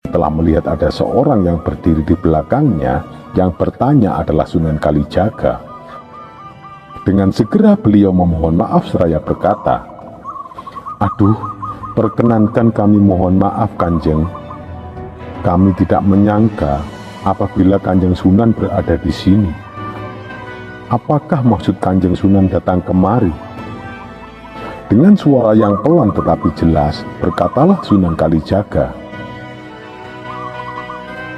Setelah melihat ada seorang yang berdiri di belakangnya, yang bertanya adalah Sunan Kalijaga. Dengan segera beliau memohon maaf seraya berkata, "Aduh, perkenankan kami mohon maaf Kanjeng. Kami tidak menyangka apabila Kanjeng Sunan berada di sini. Apakah maksud Kanjeng Sunan datang kemari?" Dengan suara yang pelan tetapi jelas, berkatalah Sunan Kalijaga,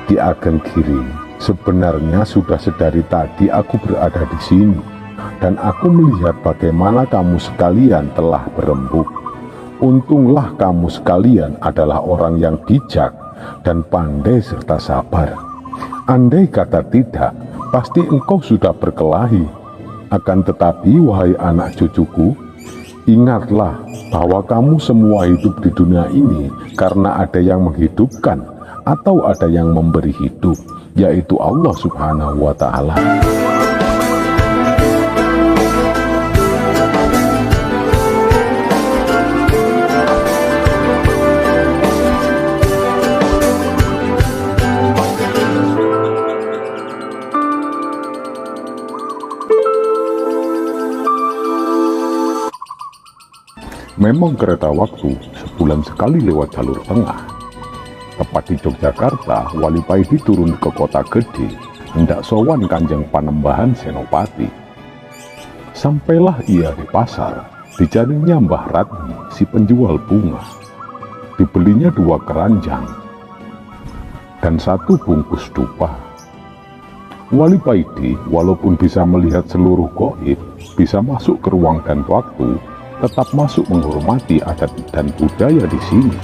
"Ki Ageng Giring, sebenarnya sudah sedari tadi aku berada di sini, dan aku melihat bagaimana kamu sekalian telah berembuk. Untunglah kamu sekalian adalah orang yang bijak dan pandai serta sabar. Andai kata tidak, pasti engkau sudah berkelahi. Akan tetapi, wahai anak cucuku, ingatlah bahwa kamu semua hidup di dunia ini karena ada yang menghidupkan atau ada yang memberi hidup, yaitu Allah Subhanahu wa Ta'ala." Memang kereta waktu sebulan sekali lewat jalur tengah. Tepat di Yogyakarta, Wali Paidi turun ke kota gede, hendak sowan Kanjeng Panembahan Senopati. Sampailah ia di pasar, dicarinya Mbah Ratmi, si penjual bunga. Dibelinya 2 keranjang dan 1 bungkus dupa. Wali Paidi walaupun bisa melihat seluruh gaib, bisa masuk ke ruang dan waktu, tetap masuk menghormati adat dan budaya di sini.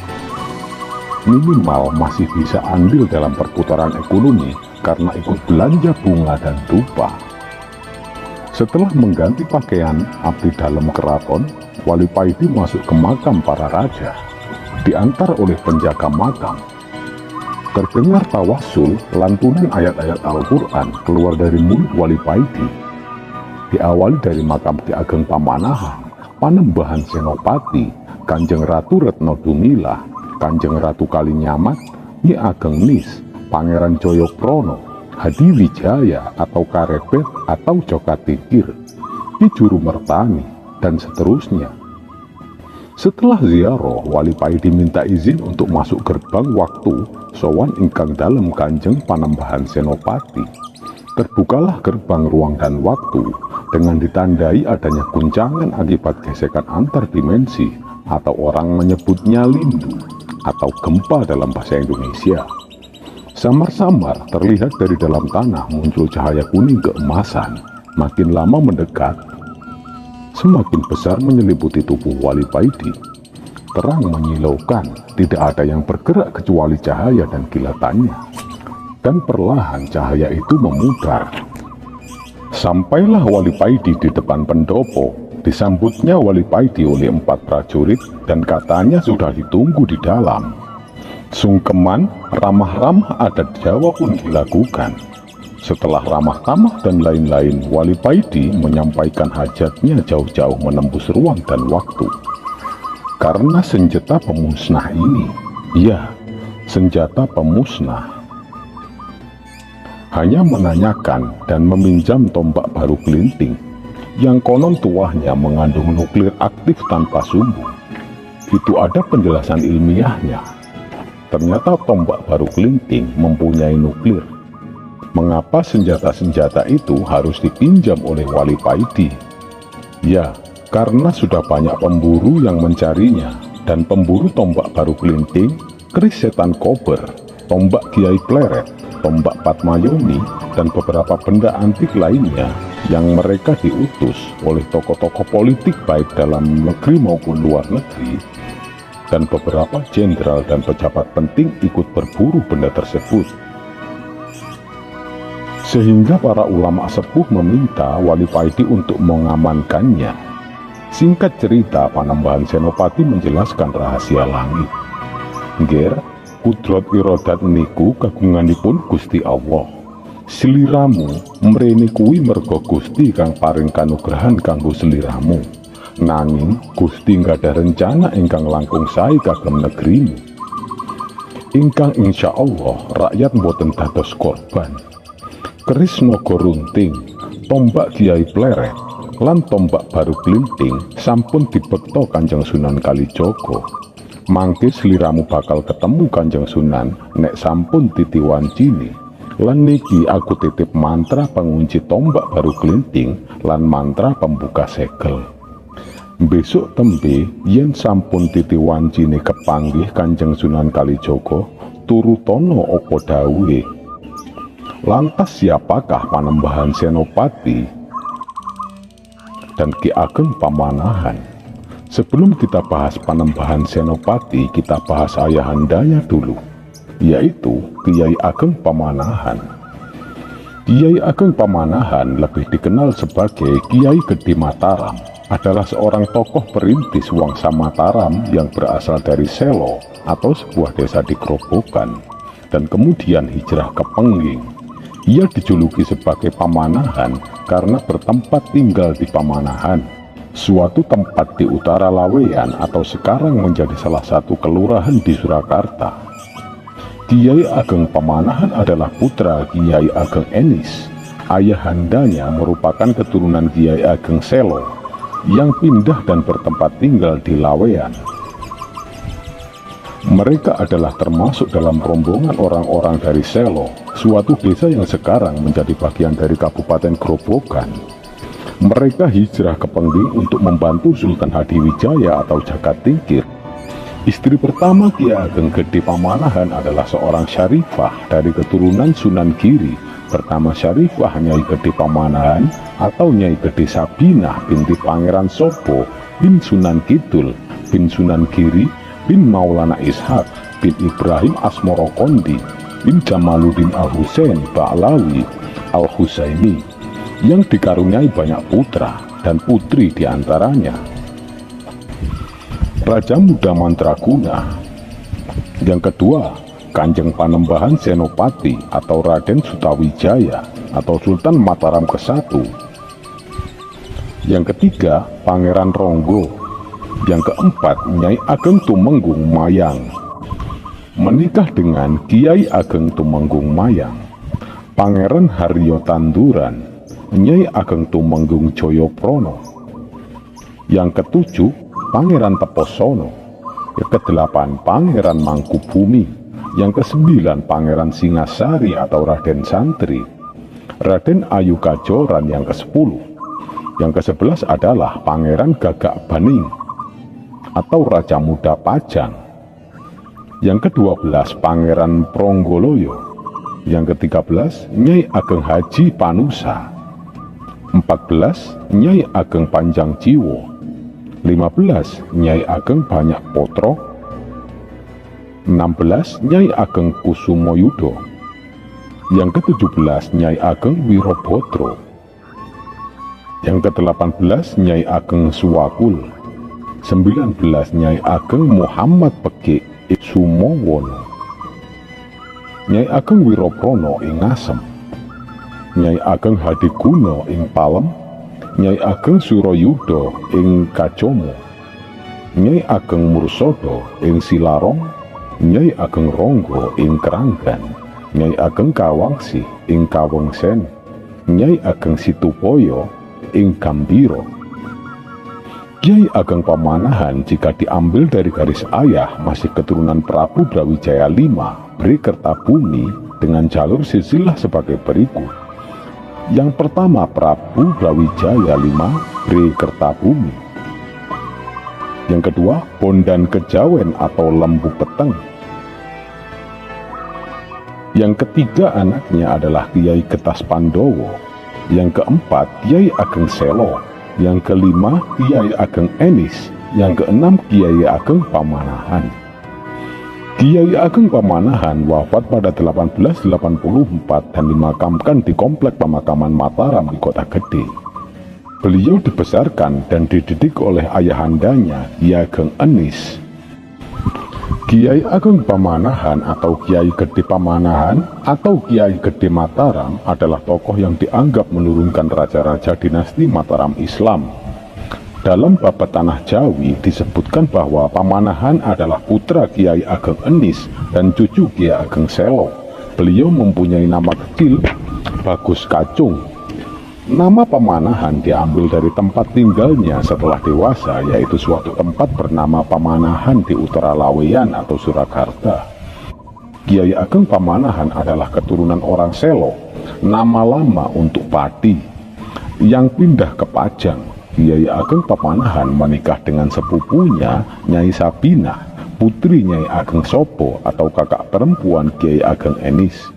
Minimal masih bisa andil dalam perputaran ekonomi karena ikut belanja bunga dan dupa. Setelah mengganti pakaian abdi dalam keraton, Wali Paidi masuk ke makam para raja, diantar oleh penjaga makam. Terdengar tawassul, lantunan ayat-ayat Al-Quran keluar dari mulut Wali Paidi. Diawali dari makam Ki Ageng Pamanahan, Panembahan Senopati, Kanjeng Ratu Retno Dumilah, Kanjeng Ratu Kalinyamat, Nyi Ageng Nis, Pangeran Joyoprono, Hadi Wijaya atau Karebet atau Jokatikir, Ki Juru Mertani, dan seterusnya. Setelah ziarah, Wali Paidi minta izin untuk masuk gerbang waktu sowan ingkang dalem Kanjeng Panembahan Senopati. Terbukalah gerbang ruang dan waktu dengan ditandai adanya guncangan akibat gesekan antar dimensi, atau orang menyebutnya lindu atau gempa dalam bahasa Indonesia. Samar-samar terlihat dari dalam tanah muncul cahaya kuning keemasan. Makin lama mendekat, semakin besar menyelimuti tubuh Wali Paidi. Terang menyilaukan, tidak ada yang bergerak kecuali cahaya dan kilatannya. Dan perlahan cahaya itu memudar. Sampailah Wali Paidi di depan pendopo. Disambutnya Wali Paidi oleh 4 prajurit dan katanya sudah ditunggu di dalam. Sungkeman, ramah-ramah adat Jawa pun dilakukan. Setelah ramah tamah dan lain-lain, Wali Paidi menyampaikan hajatnya jauh-jauh menembus ruang dan waktu. Karena senjata pemusnah ini, ya, senjata pemusnah, hanya menanyakan dan meminjam tombak baru kelinting yang konon tuahnya mengandung nuklir aktif tanpa sumbu. Itu ada penjelasan ilmiahnya. Ternyata tombak baru kelinting mempunyai nuklir. Mengapa senjata-senjata itu harus dipinjam oleh Wali Paidi? Ya, karena sudah banyak pemburu yang mencarinya, dan pemburu tombak baru kelinting, keris setan kober, tombak Kiai Pleret, tombak Patmayoni, dan beberapa benda antik lainnya yang mereka diutus oleh tokoh-tokoh politik baik dalam negeri maupun luar negeri, dan beberapa jenderal dan pejabat penting ikut berburu benda tersebut. Sehingga para ulama sepuh meminta Wali Paidi untuk mengamankannya. Singkat cerita, Panembahan Senopati menjelaskan rahasia langit. Nger, kudrat irodat niku kagunganipun Gusti Allah. Sliramu mrene kuwi merga Gusti kang paring kanugrahan kanggo sliramu. Nanging Gusti nggada rencana ingkang langkung sae kagem negerimu. ingkang insya Allah rakyat boten dados korban. Keris naga runting, tombak Kiai Pleret, lan tombak baru klinting sampun dibekta Kanjeng Sunan Kalijaga. Mangke sliramu bakal ketemu Kanjeng Sunan nek sampun titiwancini. Lan niki aku titip mantra pengunci tombak baru klinting lan mantra pembuka segel. Besok tembe yen sampun titiwancine kepanggih Kanjeng Sunan Kalijaga, turutono apa dawuhe. Lantas siapakah Panembahan Senopati dan Ki Ageng Pamanahan? Sebelum kita bahas Panembahan Senopati, kita bahas ayahandanya dulu, yaitu Kiai Ageng Pamanahan. Kiai Ageng Pamanahan lebih dikenal sebagai Kiai Gede Mataram, adalah seorang tokoh perintis Wangsa Mataram yang berasal dari Selo atau sebuah desa di Grobogan dan kemudian hijrah ke Pengging. Ia dijuluki sebagai Pamanahan karena bertempat tinggal di Pamanahan, suatu tempat di utara Laweyan atau sekarang menjadi salah satu kelurahan di Surakarta. Kiai Ageng Pamanahan adalah putra Kiai Ageng Enis. Ayahandanya merupakan keturunan Kiai Ageng Selo yang pindah dan bertempat tinggal di Laweyan. Mereka adalah termasuk dalam rombongan orang-orang dari Selo, suatu desa yang sekarang menjadi bagian dari Kabupaten Grobogan. Mereka hijrah ke Pengging untuk membantu Sultan Hadiwijaya atau Jagadtingkir. Istri pertama Kiai Ageng Gede Pamanahan adalah seorang syarifah dari keturunan Sunan Giri, pertama syarifah Nyai Gede Pamanahan atau Nyai Gede Sabinah binti Pangeran Sopo bin Sunan Kidul bin Sunan Giri bin Maulana Ishak bin Ibrahim Asmorokondi bin Jamaluddin Al-Husain Ba'lawi Al-Husaini, yang dikaruniai banyak putra dan putri diantaranya Raja Muda Mandraguna. Yang kedua, Kanjeng Panembahan Senopati atau Raden Sutawijaya atau Sultan Mataram ke-1. Yang ketiga, Pangeran Ronggo. Yang keempat, Nyai Ageng Tumenggung Mayang. Menikah dengan Kiai Ageng Tumenggung Mayang, Pangeran Haryo Tanduran, Nyai Ageng Tumenggung Joyoprono. Yang ketujuh, Pangeran Teposono. Yang kedelapan, Pangeran Mangkubumi. Yang kesembilan, Pangeran Singasari atau Raden Santri, Raden Ayu Kajoran yang ke-10. Yang ke-11 adalah Pangeran Gagak Baning atau Raja Muda Pajang. Yang ke-12, Pangeran Pronggoloyo. Yang ke-13, Nyai Ageng Haji Panusa. 14, Nyai Ageng Panjang Jiwo. 15, Nyai Ageng Banyak Potro. 16, Nyai Ageng Kusumoyudo. Yang ke-17, Nyai Ageng Wirobodro. Yang ke-18, Nyai Ageng Suwakul. 19, Nyai Ageng Muhammad Pegik Sumowono. Nyai Ageng Wiroprono ing Ngasem. Nyai Ageng Hadiguno ing Palem. Nyai Ageng Suroyudo ing Kacomo. Nyai Ageng Mursodo ing Silarong. Nyai Ageng Ronggo ing Keranggan. Nyai Ageng Kawangsi ing Kawengsen. Nyai Ageng Situboyo ing Gambiro. Kiai Ageng Pamanahan jika diambil dari garis ayah masih keturunan Prabu Brawijaya V Bri Kertabumi dengan jalur silsilah sebagai berikut. Yang pertama, Prabu Brawijaya V Bri Kertabumi. Yang kedua, Bondan Kejawen atau Lembu Peteng. Yang ketiga anaknya adalah Kiai Getas Pandowo. Yang keempat, Kiai Ageng Selo. Yang kelima, Kiai Ageng Enis. Yang keenam, Kiai Ageng Pamanahan. Kiai Ageng Pamanahan wafat pada 1884 dan dimakamkan di Komplek Pemakaman Mataram di Kota Gede. Beliau dibesarkan dan dididik oleh ayahandanya, Kiai Ageng Enis. Kiai Ageng Pamanahan atau Kiai Gede Pamanahan atau Kiai Gede Mataram adalah tokoh yang dianggap menurunkan raja-raja dinasti Mataram Islam. Dalam bab Tanah Jawi disebutkan bahwa Pamanahan adalah putra Kiai Ageng Enis dan cucu Kiai Ageng Selo. Beliau mempunyai nama kecil Bagus Kacung. Nama Pamanahan diambil dari tempat tinggalnya setelah dewasa, yaitu suatu tempat bernama Pamanahan di Utara Laweyan atau Surakarta. Kiai Ageng Pamanahan adalah keturunan orang Selo, nama lama untuk padi, yang pindah ke Pajang. Kiai Ageng Pamanahan menikah dengan sepupunya Nyai Sabinah, putri Nyai Ageng Sopo atau kakak perempuan Kiai Ageng Enis.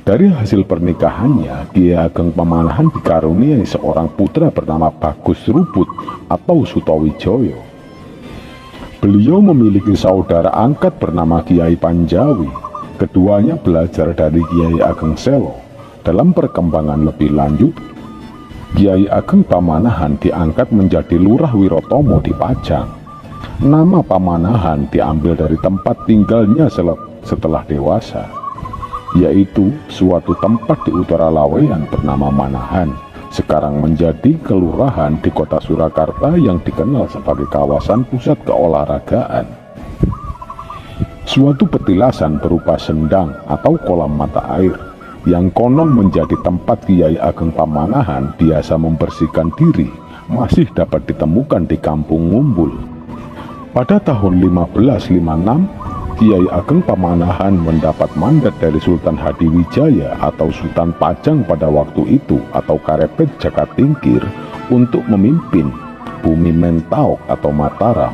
Dari hasil pernikahannya, Kiai Ageng Pamanahan dikaruniai seorang putra bernama Bagus Rubut atau Sutowijoyo. Beliau memiliki saudara angkat bernama Kiai Panjawi. Keduanya belajar dari Kiai Ageng Selo. Dalam perkembangan lebih lanjut, Kiai Ageng Pamanahan diangkat menjadi Lurah Wirotomo di Pajang. Nama Pamanahan diambil dari tempat tinggalnya setelah dewasa, yaitu suatu tempat di Utara Laweyan bernama Manahan, sekarang menjadi kelurahan di kota Surakarta yang dikenal sebagai kawasan pusat keolahragaan. Suatu petilasan berupa sendang atau kolam mata air yang konon menjadi tempat Kiai Ageng Pamanahan biasa membersihkan diri masih dapat ditemukan di Kampung Ngumbul. Pada tahun 1556, Kiai Ageng Pamanahan mendapat mandat dari Sultan Hadiwijaya atau Sultan Pajang pada waktu itu atau Karepet Jakatingkir untuk memimpin bumi Mentaok atau Mataram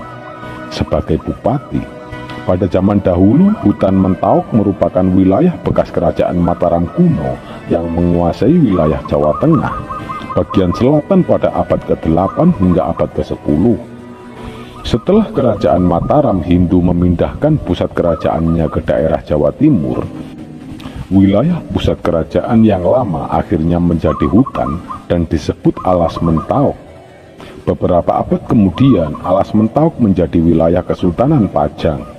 sebagai bupati. Pada zaman dahulu, hutan Mentaok merupakan wilayah bekas kerajaan Mataram kuno yang menguasai wilayah Jawa Tengah, bagian selatan pada abad ke-8 hingga abad ke-10. Setelah kerajaan Mataram Hindu memindahkan pusat kerajaannya ke daerah Jawa Timur, wilayah pusat kerajaan yang lama akhirnya menjadi hutan dan disebut Alas Mentaok. Beberapa abad kemudian, Alas Mentaok menjadi wilayah Kesultanan Pajang.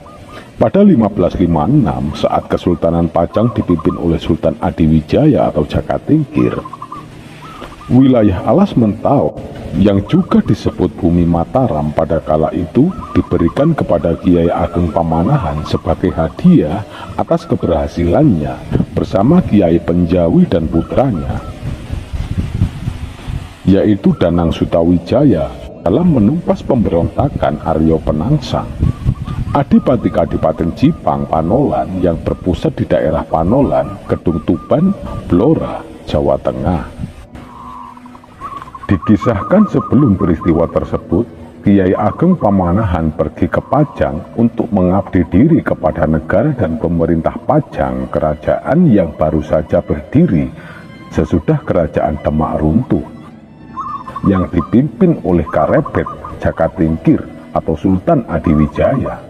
Pada 1556, saat Kesultanan Pajang dipimpin oleh Sultan Adiwijaya atau Jakatingkir, wilayah Alas Mentaok yang juga disebut bumi Mataram pada kala itu diberikan kepada Kiai Ageng Pamanahan sebagai hadiah atas keberhasilannya bersama Kiai Penjawi dan putranya, yaitu Danang Sutawijaya, dalam menumpas pemberontakan Aryo Penangsang. Adipati-Kadipaten Jipang Panolan yang berpusat di daerah Panolan, Kedung Tuban, Blora, Jawa Tengah. Dikisahkan sebelum peristiwa tersebut, Kiai Ageng Pamanahan pergi ke Pajang untuk mengabdi diri kepada negara dan pemerintah Pajang, kerajaan yang baru saja berdiri sesudah kerajaan Demak runtuh, yang dipimpin oleh Karepet Jakatingkir atau Sultan Adiwijaya.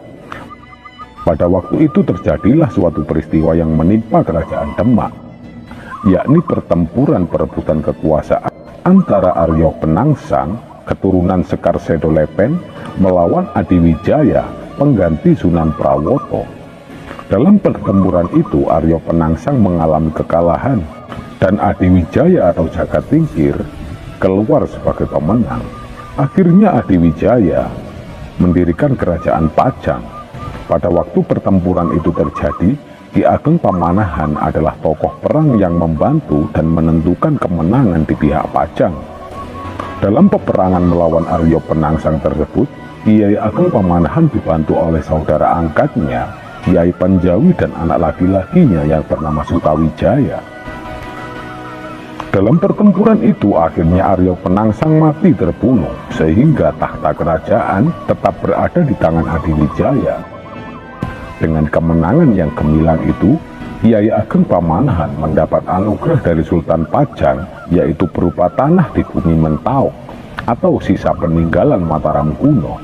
Pada waktu itu terjadilah suatu peristiwa yang menimpa kerajaan Demak, yakni pertempuran perebutan kekuasaan antara Aryo Penangsang, keturunan Sekar Sedolepen, melawan Adiwijaya, pengganti Sunan Prawoto. Dalam pertempuran itu, Aryo Penangsang mengalami kekalahan, dan Adiwijaya atau Jakatingkir keluar sebagai pemenang. Akhirnya Adiwijaya mendirikan kerajaan Pajang. Pada waktu pertempuran itu terjadi, Ki Ageng Pamanahan adalah tokoh perang yang membantu dan menentukan kemenangan di pihak Pajang. Dalam peperangan melawan Aryo Penangsang tersebut, Kiai Ageng Pamanahan dibantu oleh saudara angkatnya, Kiai Panjawi dan anak laki-lakinya yang bernama Sutawijaya. Dalam pertempuran itu akhirnya Aryo Penangsang mati terbunuh, sehingga tahta kerajaan tetap berada di tangan Adiwijaya. Dengan kemenangan yang gemilang itu, Kiai Ageng Pamanahan mendapat anugerah dari Sultan Pajang, yaitu berupa tanah di bumi Mentaok atau sisa peninggalan Mataram kuno.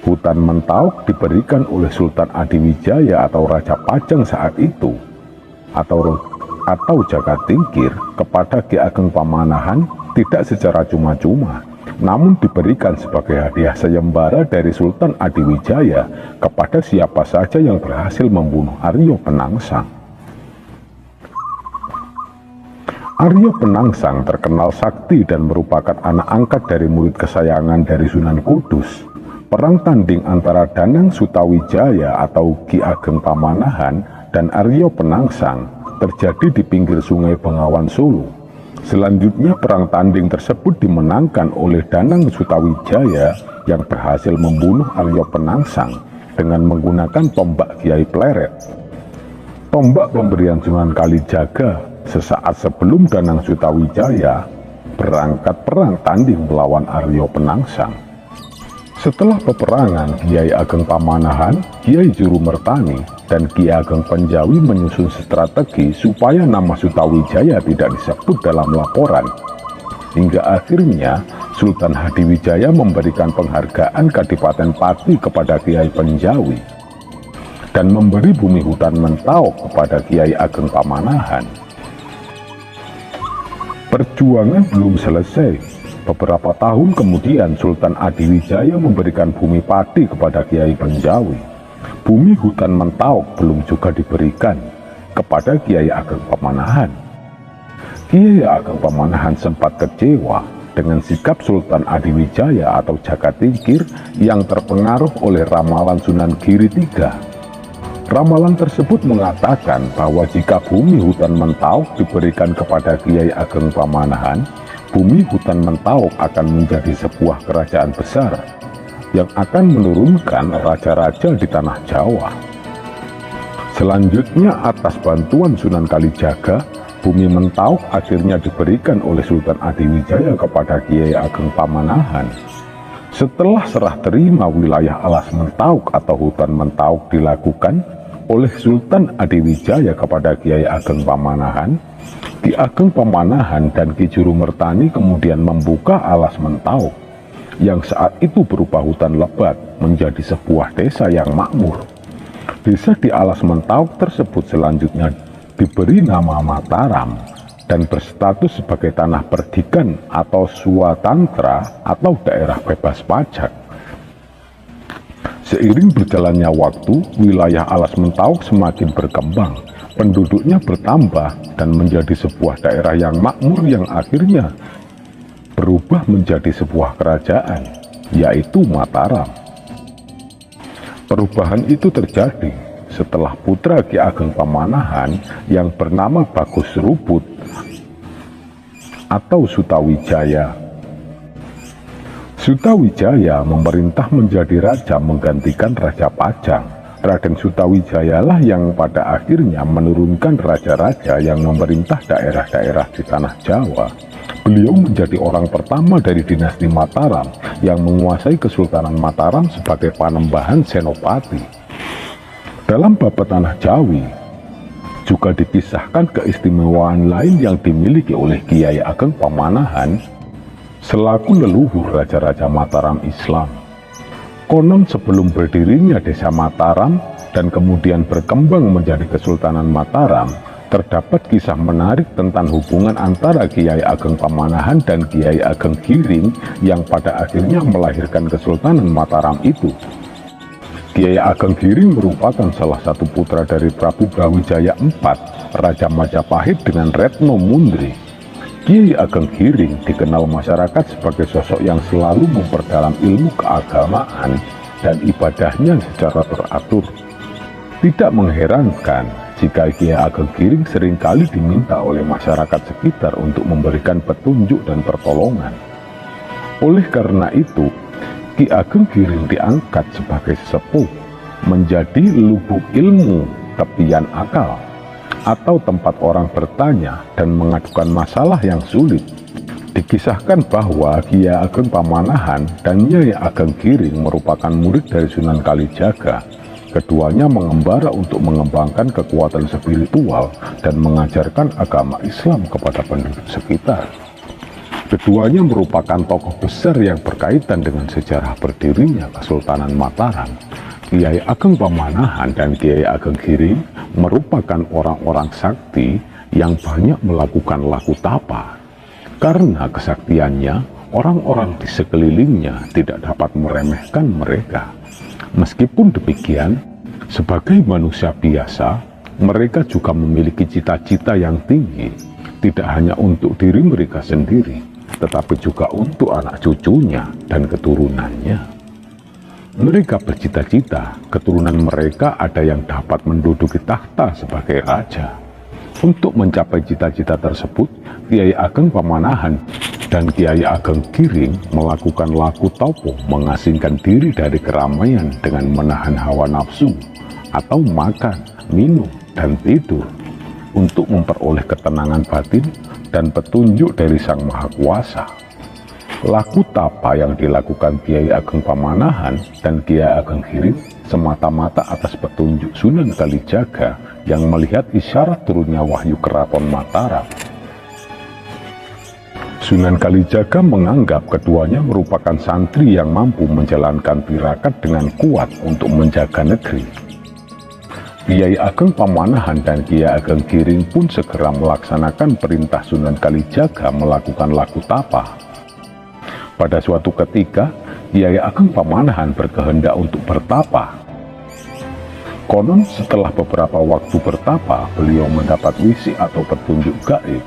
Hutan Mentaok diberikan oleh Sultan Adiwijaya atau Raja Pajang saat itu, atau Jakatingkir, kepada Ki Ageng Pamanahan tidak secara cuma-cuma, namun diberikan sebagai hadiah sayembara dari Sultan Adiwijaya kepada siapa saja yang berhasil membunuh Aryo Penangsang. Arya Penangsang terkenal sakti dan merupakan anak angkat dari murid kesayangan dari Sunan Kudus. Perang tanding antara Danang Sutawijaya atau Ki Ageng Pamanahan dan Arya Penangsang terjadi di pinggir Sungai Bengawan Solo. Selanjutnya perang tanding tersebut dimenangkan oleh Danang Sutawijaya yang berhasil membunuh Arya Penangsang dengan menggunakan tombak Kiai Pleret. Tombak pemberian Sunan Kalijaga sesaat sebelum Danang Sutawijaya berangkat perang tanding melawan Arya Penangsang. Setelah peperangan, Kiai Ageng Pamanahan, Kiai Jurumertani, dan Ki Ageng Penjawi menyusun strategi supaya nama Sutawijaya tidak disebut dalam laporan. Hingga akhirnya Sultan Hadiwijaya memberikan penghargaan Kadipaten Pati kepada Kiai Penjawi dan memberi bumi hutan Mentauk kepada Kiai Ageng Pamanahan. Perjuangan belum selesai. Beberapa tahun kemudian Sultan Adiwijaya memberikan bumi Pati kepada Kiai Penjawi. Bumi hutan Mentauk belum juga diberikan kepada Kiai Ageng Pamanahan. Kiai Ageng Pamanahan sempat kecewa dengan sikap Sultan Adiwijaya atau Jagatingkir yang terpengaruh oleh ramalan Sunan Giri III. Ramalan tersebut mengatakan bahwa jika bumi hutan Mentauk diberikan kepada Kiai Ageng Pamanahan, bumi hutan Mentauk akan menjadi sebuah kerajaan besar yang akan menurunkan raja-raja di tanah Jawa. Selanjutnya atas bantuan Sunan Kalijaga, bumi Mentauk akhirnya diberikan oleh Sultan Adiwijaya kepada Kiai Ageng Pamanahan. Setelah serah terima wilayah alas Mentauk atau hutan Mentauk dilakukan oleh Sultan Adiwijaya kepada Kiai Ageng Pamanahan, Ki Ageng Pamanahan dan Ki Jurumertani kemudian membuka alas Mentauk yang saat itu berupa hutan lebat menjadi sebuah desa yang makmur. Desa di alas Mentauk tersebut selanjutnya diberi nama Mataram dan berstatus sebagai tanah perdikan atau swatantra atau daerah bebas pajak. Seiring berjalannya waktu, wilayah alas Mentauk semakin berkembang. Penduduknya bertambah dan menjadi sebuah daerah yang makmur yang akhirnya berubah menjadi sebuah kerajaan, yaitu Mataram. Perubahan itu terjadi setelah putra Ki Ageng Pamanahan yang bernama Bagus Ruput atau Sutawijaya. Sutawijaya memerintah menjadi raja menggantikan Raja Pajang. Raden Sutawijaya lah yang pada akhirnya menurunkan raja-raja yang memerintah daerah-daerah di tanah Jawa. Beliau menjadi orang pertama dari dinasti Mataram yang menguasai Kesultanan Mataram sebagai panembahan Senopati. Dalam bab tanah Jawi, juga dikisahkan keistimewaan lain yang dimiliki oleh Kiai Ageng Pamanahan selaku leluhur raja-raja Mataram Islam. Konon sebelum berdirinya desa Mataram dan kemudian berkembang menjadi Kesultanan Mataram, terdapat kisah menarik tentang hubungan antara Kiai Ageng Pamanahan dan Kiai Ageng Giring yang pada akhirnya melahirkan Kesultanan Mataram itu. Kiai Ageng Giring merupakan salah satu putra dari Prabu Brawijaya IV, Raja Majapahit dengan Retno Mundri. Kiai Ageng Giring dikenal masyarakat sebagai sosok yang selalu memperdalam ilmu keagamaan dan ibadahnya secara teratur. Tidak mengherankan jika Kiai Ageng Giring seringkali diminta oleh masyarakat sekitar untuk memberikan petunjuk dan pertolongan. Oleh karena itu, Ki Ageng Giring diangkat sebagai sesepuh, menjadi lubuk ilmu tepian akal, atau tempat orang bertanya dan mengadukan masalah yang sulit. Dikisahkan bahwa Kiai Ageng Pamanahan dan Nyai Ageng Giring merupakan murid dari Sunan Kalijaga. Keduanya mengembara untuk mengembangkan kekuatan spiritual dan mengajarkan agama Islam kepada penduduk sekitar. Keduanya merupakan tokoh besar yang berkaitan dengan sejarah berdirinya Kesultanan Mataram. Kiai Ageng Pamanahan dan Kiai Ageng Giring merupakan orang-orang sakti yang banyak melakukan laku tapa. Karena kesaktiannya, orang-orang di sekelilingnya tidak dapat meremehkan mereka. Meskipun demikian, sebagai manusia biasa, mereka juga memiliki cita-cita yang tinggi. tidak hanya untuk diri mereka sendiri, tetapi juga untuk anak cucunya dan keturunannya. Mereka bercita-cita keturunan mereka ada yang dapat menduduki takhta sebagai raja. Untuk mencapai cita-cita tersebut, Kiai Ageng Pamanahan dan Kiai Ageng Giring melakukan laku taupo mengasingkan diri dari keramaian dengan menahan hawa nafsu atau makan, minum, dan tidur untuk memperoleh ketenangan batin dan petunjuk dari Sang Maha Kuasa. Laku tapa yang dilakukan Kiai Ageng Pamanahan dan Kiai Ageng Giring semata-mata atas petunjuk Sunan Kalijaga yang melihat isyarat turunnya wahyu Keraton Mataram. Sunan Kalijaga menganggap keduanya merupakan santri yang mampu menjalankan tirakat dengan kuat untuk menjaga negeri. Kiai Ageng Pamanahan dan Kiai Ageng Giring pun segera melaksanakan perintah Sunan Kalijaga melakukan laku tapa. Pada suatu ketika, Kiai Ageng Pamanahan berkehendak untuk bertapa. Konon setelah beberapa waktu bertapa, beliau mendapat wisik atau petunjuk gaib.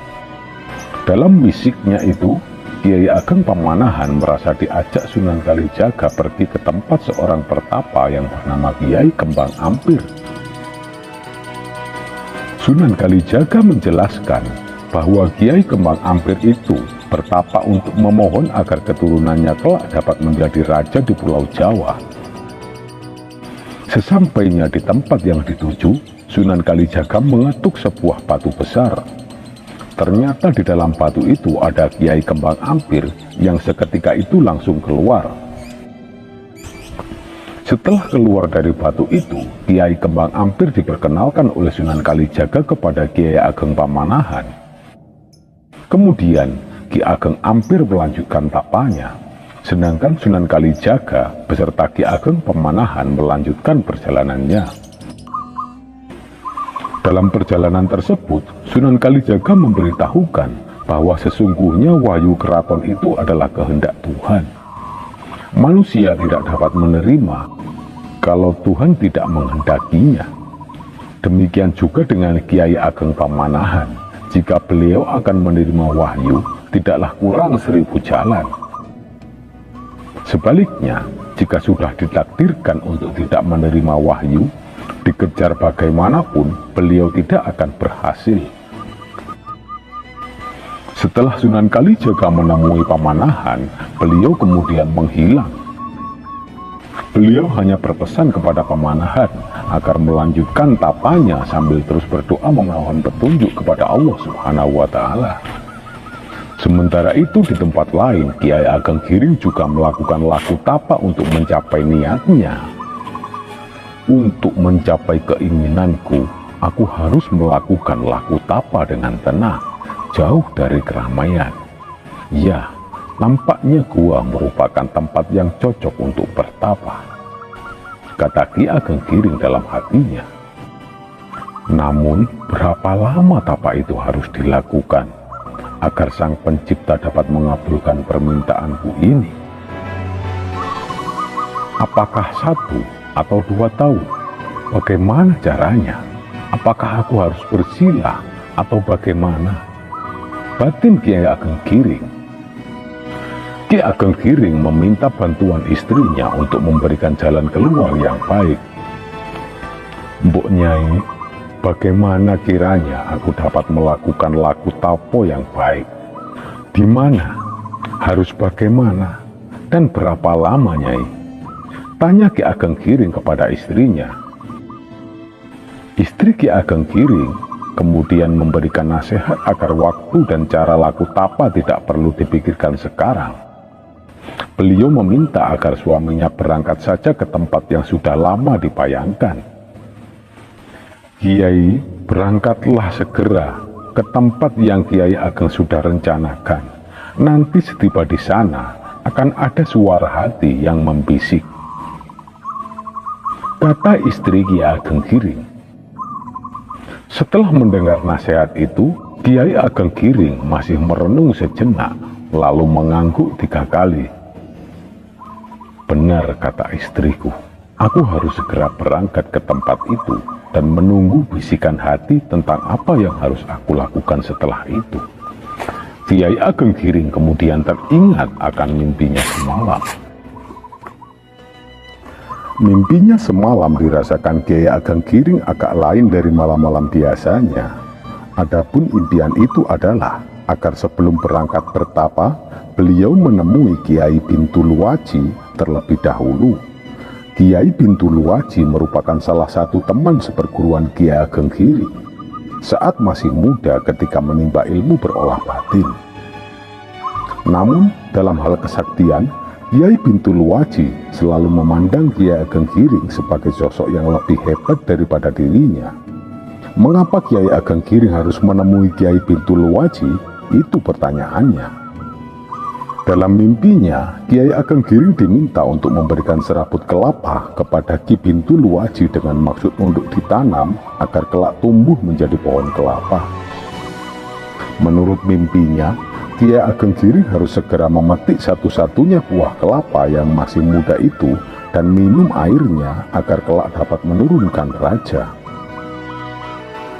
Dalam wisiknya itu, Kiai Ageng Pamanahan merasa diajak Sunan Kalijaga pergi ke tempat seorang pertapa yang bernama Kiai Kembang Ampir. Sunan Kalijaga menjelaskan bahwa Kiai Kembang Ampir itu bertapa untuk memohon agar keturunannya kelak dapat menjadi raja di Pulau Jawa. Sesampainya di tempat yang dituju, Sunan Kalijaga mengetuk sebuah batu besar. Ternyata di dalam batu itu ada Kiai Kembang Ampir yang seketika itu langsung keluar. Setelah keluar dari batu itu, Kiai Kembang Ampir diperkenalkan oleh Sunan Kalijaga kepada Kiai Ageng Pamanahan. Kemudian, Ki Ageng Ampir melanjutkan tapanya, sedangkan Sunan Kalijaga beserta Ki Ageng Pamanahan melanjutkan perjalanannya. Dalam perjalanan tersebut, Sunan Kalijaga memberitahukan bahwa sesungguhnya wahyu keraton itu adalah kehendak Tuhan. Manusia tidak dapat menerima kalau Tuhan tidak menghendakinya. Demikian juga dengan Kiai Ageng Pamanahan, jika beliau akan menerima wahyu, tidaklah kurang 1000 jalan. Sebaliknya, jika sudah ditakdirkan untuk tidak menerima wahyu, dikejar bagaimanapun, beliau tidak akan berhasil. Setelah Sunan Kalijaga menemui Pamanahan, beliau kemudian menghilang. Beliau hanya berpesan kepada Pamanahan agar melanjutkan tapanya sambil terus berdoa memohon petunjuk kepada Allah Subhanahu wa Ta'ala. Sementara itu di tempat lain, Kiai Ageng Giring juga melakukan laku tapa untuk mencapai niatnya. Untuk mencapai keinginanku, aku harus melakukan laku tapa dengan tenang, jauh dari keramaian. Ya, nampaknya gua merupakan tempat yang cocok untuk bertapa, kata Ki Ageng Giring dalam hatinya. Namun, berapa lama tapa itu harus dilakukan agar Sang Pencipta dapat mengabulkan permintaanku ini? Apakah 1 atau 2 tahun? Bagaimana caranya? Apakah aku harus bersila atau bagaimana? Batin Kiai Ageng Giring. Ki Ageng Giring meminta bantuan istrinya untuk memberikan jalan keluar yang baik. Mbok Nyai, bagaimana kiranya aku dapat melakukan laku tapo yang baik? Di mana? Harus bagaimana? Dan berapa lama, Nyai? Tanya Ki Ageng Giring kepada istrinya. Istri Ki Ageng Giring kemudian memberikan nasihat agar waktu dan cara laku tapa tidak perlu dipikirkan sekarang. Beliau meminta agar suaminya berangkat saja ke tempat yang sudah lama dibayangkan. Kiai, berangkatlah segera ke tempat yang Kiai Ageng sudah rencanakan. Nanti setiba di sana akan ada suara hati yang membisik, kata istri Kiai Ageng Giring. Setelah mendengar nasihat itu, Kiai Ageng Giring masih merenung sejenak, lalu mengangguk 3 kali. Benar, kata istriku, aku harus segera berangkat ke tempat itu dan menunggu bisikan hati tentang apa yang harus aku lakukan setelah itu. Kiai Ageng Giring kemudian teringat akan mimpinya semalam. Mimpinya semalam dirasakan Kiai Ageng Giring agak lain dari malam-malam biasanya. Adapun impian itu adalah agar sebelum berangkat bertapa, beliau menemui Kiai Bintuluaji terlebih dahulu. Kiai Bintuluaji merupakan salah satu teman seperguruan Kiai Ageng Giring saat masih muda ketika menimba ilmu berolah batin. Namun dalam hal kesaktian, Kiai Bintuluaji selalu memandang Kiai Ageng Giring sebagai sosok yang lebih hebat daripada dirinya. Mengapa Kiai Ageng Giring harus menemui Kiai Bintuluaji? Itu pertanyaannya. Dalam mimpinya, Kiai Ageng Giring diminta untuk memberikan serabut kelapa kepada Ki Bintuluaji dengan maksud untuk ditanam agar kelak tumbuh menjadi pohon kelapa. Menurut mimpinya, Kiai Ageng Giring harus segera memetik satu-satunya buah kelapa yang masih muda itu dan minum airnya agar kelak dapat menurunkan raja.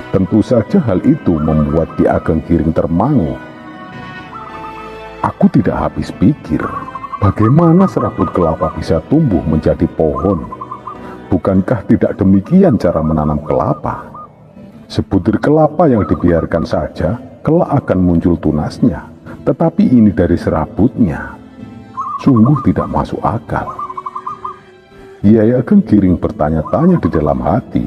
Tentu saja hal itu membuat Kiai Ageng Giring termangu. Aku tidak habis pikir, bagaimana serabut kelapa bisa tumbuh menjadi pohon? Bukankah tidak demikian cara menanam kelapa? Sebutir kelapa yang dibiarkan saja, kelak akan muncul tunasnya. Tetapi ini dari serabutnya. Sungguh tidak masuk akal. Kiai Ageng Giring bertanya-tanya di dalam hati.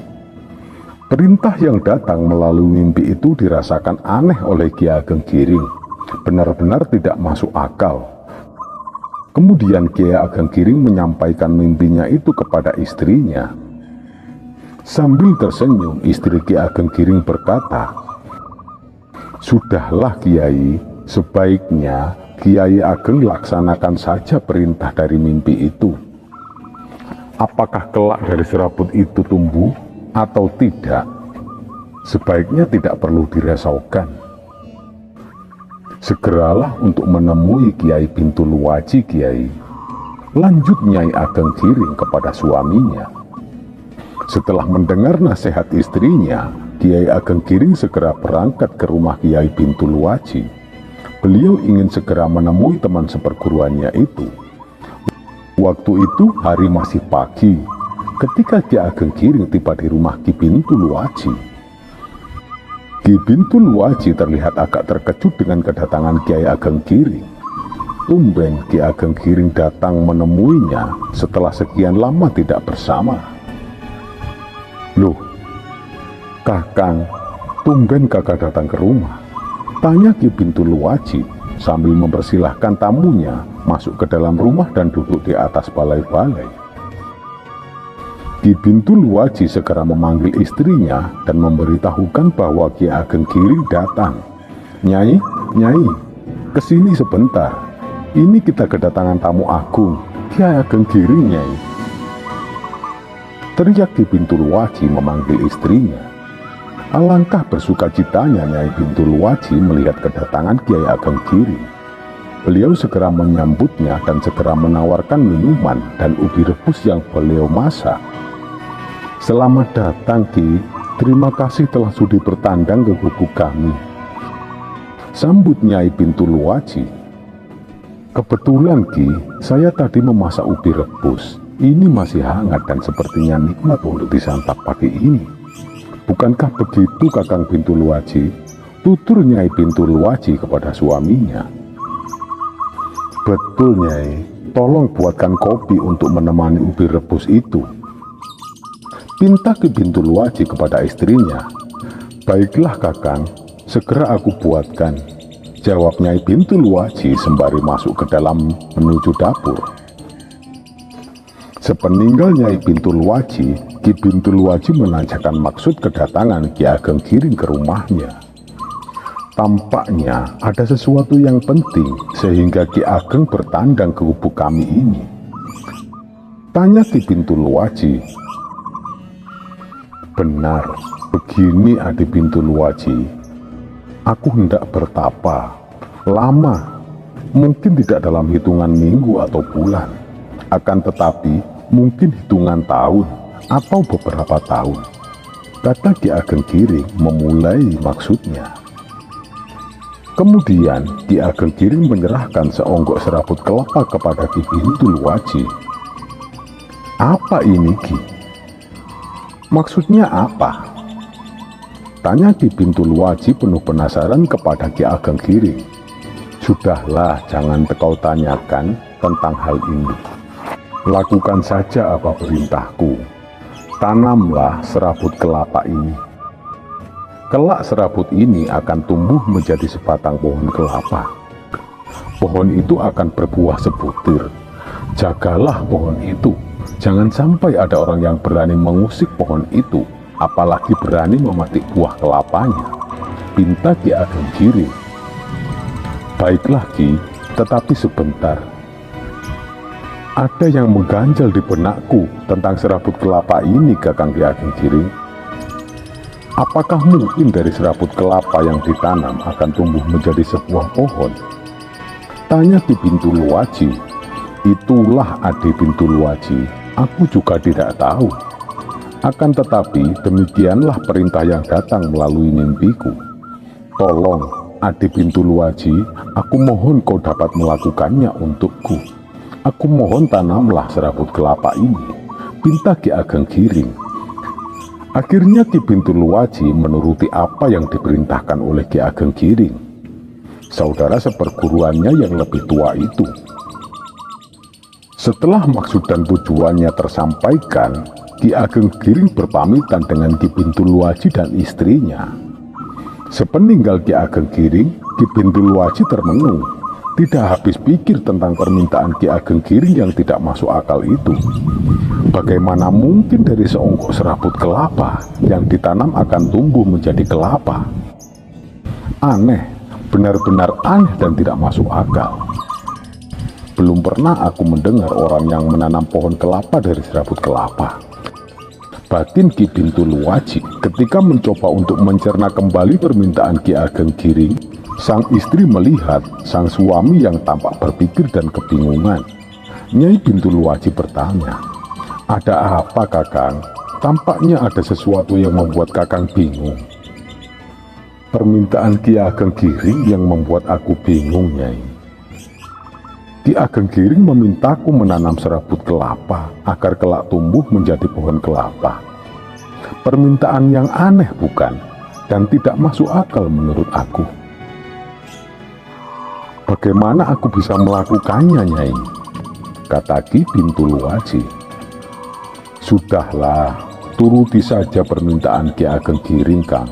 Perintah yang datang melalui mimpi itu dirasakan aneh oleh Kiai Ageng Giring. Benar-benar tidak masuk akal. Kemudian Kiai Ageng Giring menyampaikan mimpinya itu kepada istrinya. Sambil tersenyum, istri Kiai Ageng Giring berkata, "Sudahlah Kiai, sebaiknya Kiai Ageng laksanakan saja perintah dari mimpi itu. Apakah kelak dari serabut itu tumbuh atau tidak, sebaiknya tidak perlu dirisaukan. Segeralah untuk menemui Kiai Bintuluaji Kiai." Lanjut Nyai Ageng Giring kepada suaminya. Setelah mendengar nasihat istrinya, Kiai Ageng Giring segera berangkat ke rumah Kiai Bintuluaji. Beliau ingin segera menemui teman seperguruannya itu. Waktu itu hari masih pagi ketika Kiai Ageng Giring tiba di rumah Ki Bintuluaji. Ki Bintuluaji terlihat agak terkejut dengan kedatangan Kiai Ageng Giring. Tumben Kiai Ageng Giring datang menemuinya setelah sekian lama tidak bersama. "Loh, Kakang, tumben Kakak datang ke rumah?" tanya Ki Bintuluaji sambil mempersilahkan tamunya masuk ke dalam rumah dan duduk di atas balai-balai. Ki Bintuluaji segera memanggil istrinya dan memberitahukan bahwa Kiai Ageng Giring datang. "Nyai, Nyai, kesini sebentar. Ini kita kedatangan tamu agung, Kiai Ageng Giring, Nyai," teriak Ki Bintuluaji memanggil istrinya. Alangkah bersukacitanya Nyai Bintuluaji melihat kedatangan Kiai Ageng Giring. Beliau segera menyambutnya dan segera menawarkan minuman dan ubi rebus yang beliau masak. "Selamat datang Ki, terima kasih telah sudi bertandang ke gubuk kami," sambut Nyai Bintuluaji. "Kebetulan Ki, saya tadi memasak ubi rebus. Ini masih hangat dan sepertinya nikmat untuk disantap pagi ini. Bukankah begitu Kakang Bintuluaji?" tutur Nyai Bintuluaji kepada suaminya. "Betul Nyai, tolong buatkan kopi untuk menemani ubi rebus itu," pinta Ki Bintuluaji kepada istrinya. "Baiklah Kakang, segera aku buatkan," jawab Nyai Bintuluaji sembari masuk ke dalam menuju dapur. Sepeninggal Nyai Bintuluaji, Ki Bintuluaji menanyakan maksud kedatangan Kiai Ageng Giring ke rumahnya. Tampaknya ada sesuatu yang penting sehingga Ki Ageng bertandang ke gubuk kami ini, tanya Ki Bintuluaji. "Benar, begini Adi Bintuluaji. Aku hendak bertapa. Lama, mungkin tidak dalam hitungan minggu atau bulan. Akan tetapi mungkin hitungan tahun atau beberapa tahun. kata Ki Ageng Giring memulai maksudnya. Kemudian Ki Ageng Giring menyerahkan seonggok serabut kelapa kepada Ki Bintul Waji. "Apa ini, Ki? Maksudnya apa?" tanya Ki Bintul Waji penuh penasaran kepada Ki Ageng Giring. "Sudahlah, jangan kau tanyakan tentang hal ini. Lakukan saja apa perintahku. Tanamlah serabut kelapa ini. Kelak serabut ini akan tumbuh menjadi sebatang pohon kelapa. Pohon itu akan berbuah sebutir. Jagalah pohon itu. Jangan sampai ada orang yang berani mengusik pohon itu, apalagi berani memetik buah kelapanya," pinta Ki Ageng Giring. "Baiklah, Ki, tetapi sebentar. Ada yang mengganjal di benakku tentang serabut kelapa ini, Kakang Ki Ageng Giring. Apakah mungkin dari serabut kelapa yang ditanam akan tumbuh menjadi sebuah pohon?" tanya Ki Bintul Waji. "Itulah Ade Bintul Waji, aku juga tidak tahu. Akan tetapi demikianlah perintah yang datang melalui mimpiku. Tolong Ade Bintul Waji, aku mohon kau dapat melakukannya untukku. Aku mohon tanamlah serabut kelapa ini," pinta Ki Ageng Giring. Akhirnya Ki Bintul Waji menuruti apa yang diperintahkan oleh Ki Ageng Giring, saudara seperguruannya yang lebih tua itu. Setelah maksud dan tujuannya tersampaikan, Ki Ageng Giring berpamitan dengan Ki Bintul Waji dan istrinya. Sepeninggal Ki Ageng Giring, Ki Bintul Waji termenung. Tidak habis pikir tentang permintaan Ki Ageng Giring yang tidak masuk akal itu. Bagaimana mungkin dari seonggok serabut kelapa yang ditanam akan tumbuh menjadi kelapa? Aneh, benar-benar aneh dan tidak masuk akal. Belum pernah aku mendengar orang yang menanam pohon kelapa dari serabut kelapa. Batin Ki Bintul Waji ketika mencoba untuk mencerna kembali permintaan Ki Ageng Giring. Sang istri melihat sang suami yang tampak berpikir dan kebingungan. Nyai Bintul Waji bertanya, "Ada apa, Kakang? Tampaknya ada sesuatu yang membuat Kakang bingung." "Permintaan Ki Ageng Giring yang membuat aku bingung, Nyai. Ki Ageng Giring memintaku menanam serabut kelapa agar kelak tumbuh menjadi pohon kelapa. Permintaan yang aneh bukan? Dan tidak masuk akal menurut aku. Bagaimana aku bisa melakukannya, Nyai?" kata Ki Bintul Waji. "Sudahlah, turuti saja permintaan Ki Ageng Giring, Kang,"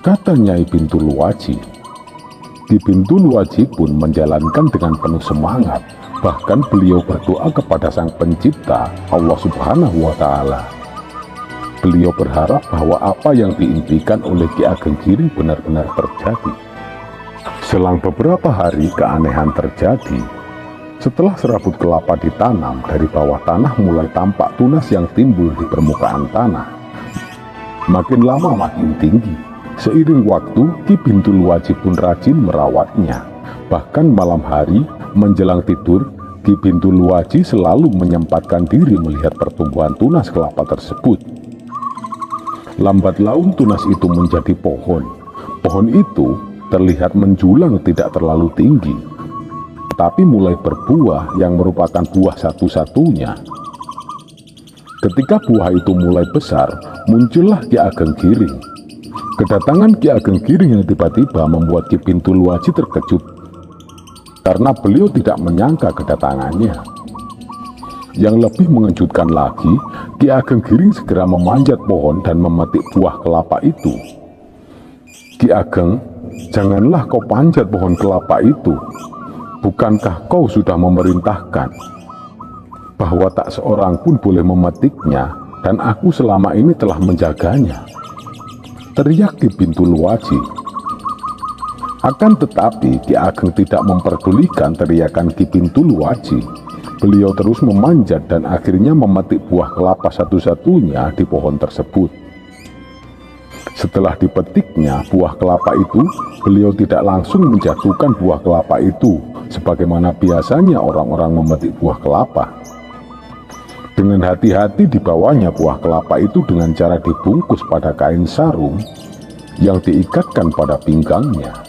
kata Nyai Bintul Waji. Ki Bintul Waji pun menjalankan dengan penuh semangat. Bahkan beliau berdoa kepada Sang Pencipta, Allah Subhanahu wa Ta'ala. Beliau berharap bahwa apa yang diimpikan oleh Ki Ageng Giring benar-benar terjadi. Selang beberapa hari keanehan terjadi. Setelah serabut kelapa ditanam, dari bawah tanah mulai tampak tunas yang timbul di permukaan tanah. Makin lama makin tinggi. Seiring waktu, Ki Bintul Waji pun rajin merawatnya. Bahkan malam hari menjelang tidur, Ki Bintul Waji selalu menyempatkan diri melihat pertumbuhan tunas kelapa tersebut. Lambat laun tunas itu menjadi pohon. Pohon itu terlihat menjulang tidak terlalu tinggi, tapi mulai berbuah yang merupakan buah satu-satunya. Ketika buah itu mulai besar, muncullah Ki Ageng Giring. Kedatangan Ki Ageng Giring yang tiba-tiba membuat Ki Bintul Waji terkejut, karena beliau tidak menyangka kedatangannya. Yang lebih mengejutkan lagi, Ki Ageng Giring segera memanjat pohon dan memetik buah kelapa itu. "Ki Ageng, janganlah kau panjat pohon kelapa itu. Bukankah kau sudah memerintahkan bahwa tak seorang pun boleh memetiknya, dan aku selama ini telah menjaganya?" teriak Ki Bintul Waji. Akan tetapi Ki Ageng tidak memperdulikan teriakan Ki Bintul Waji. Beliau terus memanjat dan akhirnya memetik buah kelapa satu-satunya di pohon tersebut. Setelah dipetiknya buah kelapa itu, beliau tidak langsung menjatuhkan buah kelapa itu sebagaimana biasanya orang-orang memetik buah kelapa. Dengan hati-hati dibawanya buah kelapa itu dengan cara dibungkus pada kain sarung yang diikatkan pada pinggangnya.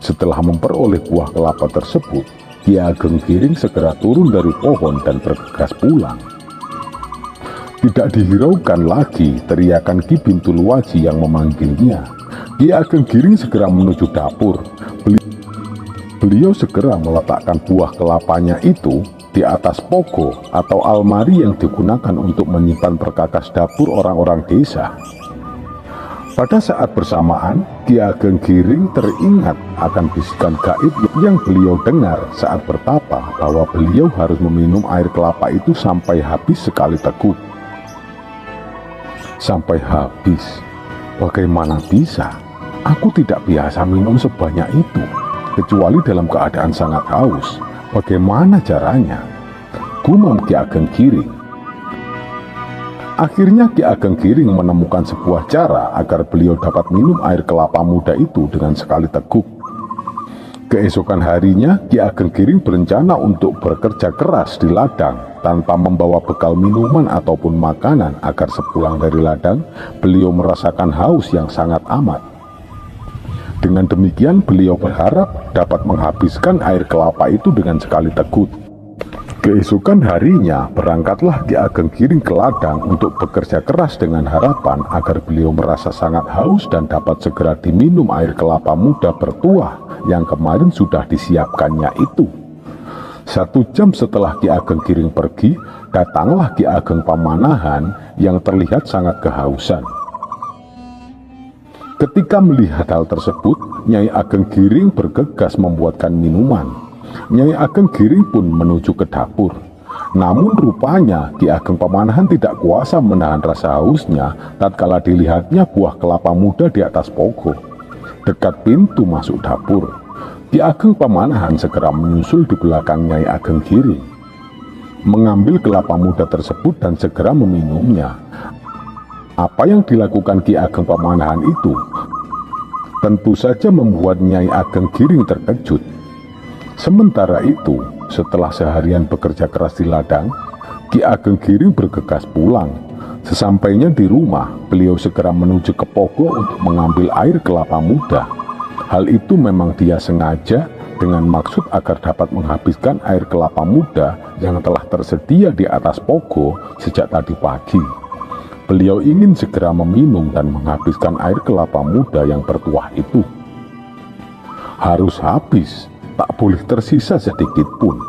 Setelah memperoleh buah kelapa tersebut, Ki Ageng Giring segera turun dari pohon dan bergegas pulang. Tidak dihiraukan lagi teriakan Ki Bintuluaji yang memanggilnya. Ki Ageng Giring segera menuju dapur. Beliau segera meletakkan buah kelapanya itu di atas pogo atau almari yang digunakan untuk menyimpan perkakas dapur orang-orang desa. Pada saat bersamaan, Ki Ageng Giring teringat akan bisikan gaib yang beliau dengar saat bertapa bahwa beliau harus meminum air kelapa itu sampai habis sekali teguk. Sampai habis? Bagaimana bisa? Aku tidak biasa minum sebanyak itu, kecuali dalam keadaan sangat haus. Bagaimana caranya? Gumam Ki Ageng Giring. Akhirnya Ki Ageng Giring menemukan sebuah cara agar beliau dapat minum air kelapa muda itu dengan sekali teguk. Keesokan harinya, Ki Ageng Giring berencana untuk bekerja keras di ladang tanpa membawa bekal minuman ataupun makanan agar sepulang dari ladang, beliau merasakan haus yang sangat amat. Dengan demikian beliau berharap dapat menghabiskan air kelapa itu dengan sekali teguk. Keesokan harinya berangkatlah Ki Ageng Giring ke ladang untuk bekerja keras dengan harapan agar beliau merasa sangat haus dan dapat segera diminum air kelapa muda bertuah yang kemarin sudah disiapkannya itu. 1 jam setelah Ki Ageng Giring pergi, datanglah Ki Ageng Pamanahan yang terlihat sangat kehausan. Ketika melihat hal tersebut, Nyai Ageng Giring bergegas membuatkan minuman. Nyai Ageng Giring pun menuju ke dapur. Namun rupanya Ki Ageng Pamanahan tidak kuasa menahan rasa hausnya tatkala dilihatnya buah kelapa muda di atas pogo. Dekat pintu masuk dapur, Ki Ageng Pamanahan segera menyusul di belakang Nyai Ageng Giring, mengambil kelapa muda tersebut dan segera meminumnya. Apa yang dilakukan Ki Ageng Pamanahan itu tentu saja membuat Nyai Ageng Giring terkejut. Sementara itu, setelah seharian bekerja keras di ladang, Ki Ageng Giring bergegas pulang. Sesampainya di rumah, beliau segera menuju ke pogo untuk mengambil air kelapa muda. Hal itu memang dia sengaja dengan maksud agar dapat menghabiskan air kelapa muda yang telah tersedia di atas pogo sejak tadi pagi. Beliau ingin segera meminum dan menghabiskan air kelapa muda yang bertuah itu. Harus habis, tak boleh tersisa sedikit pun,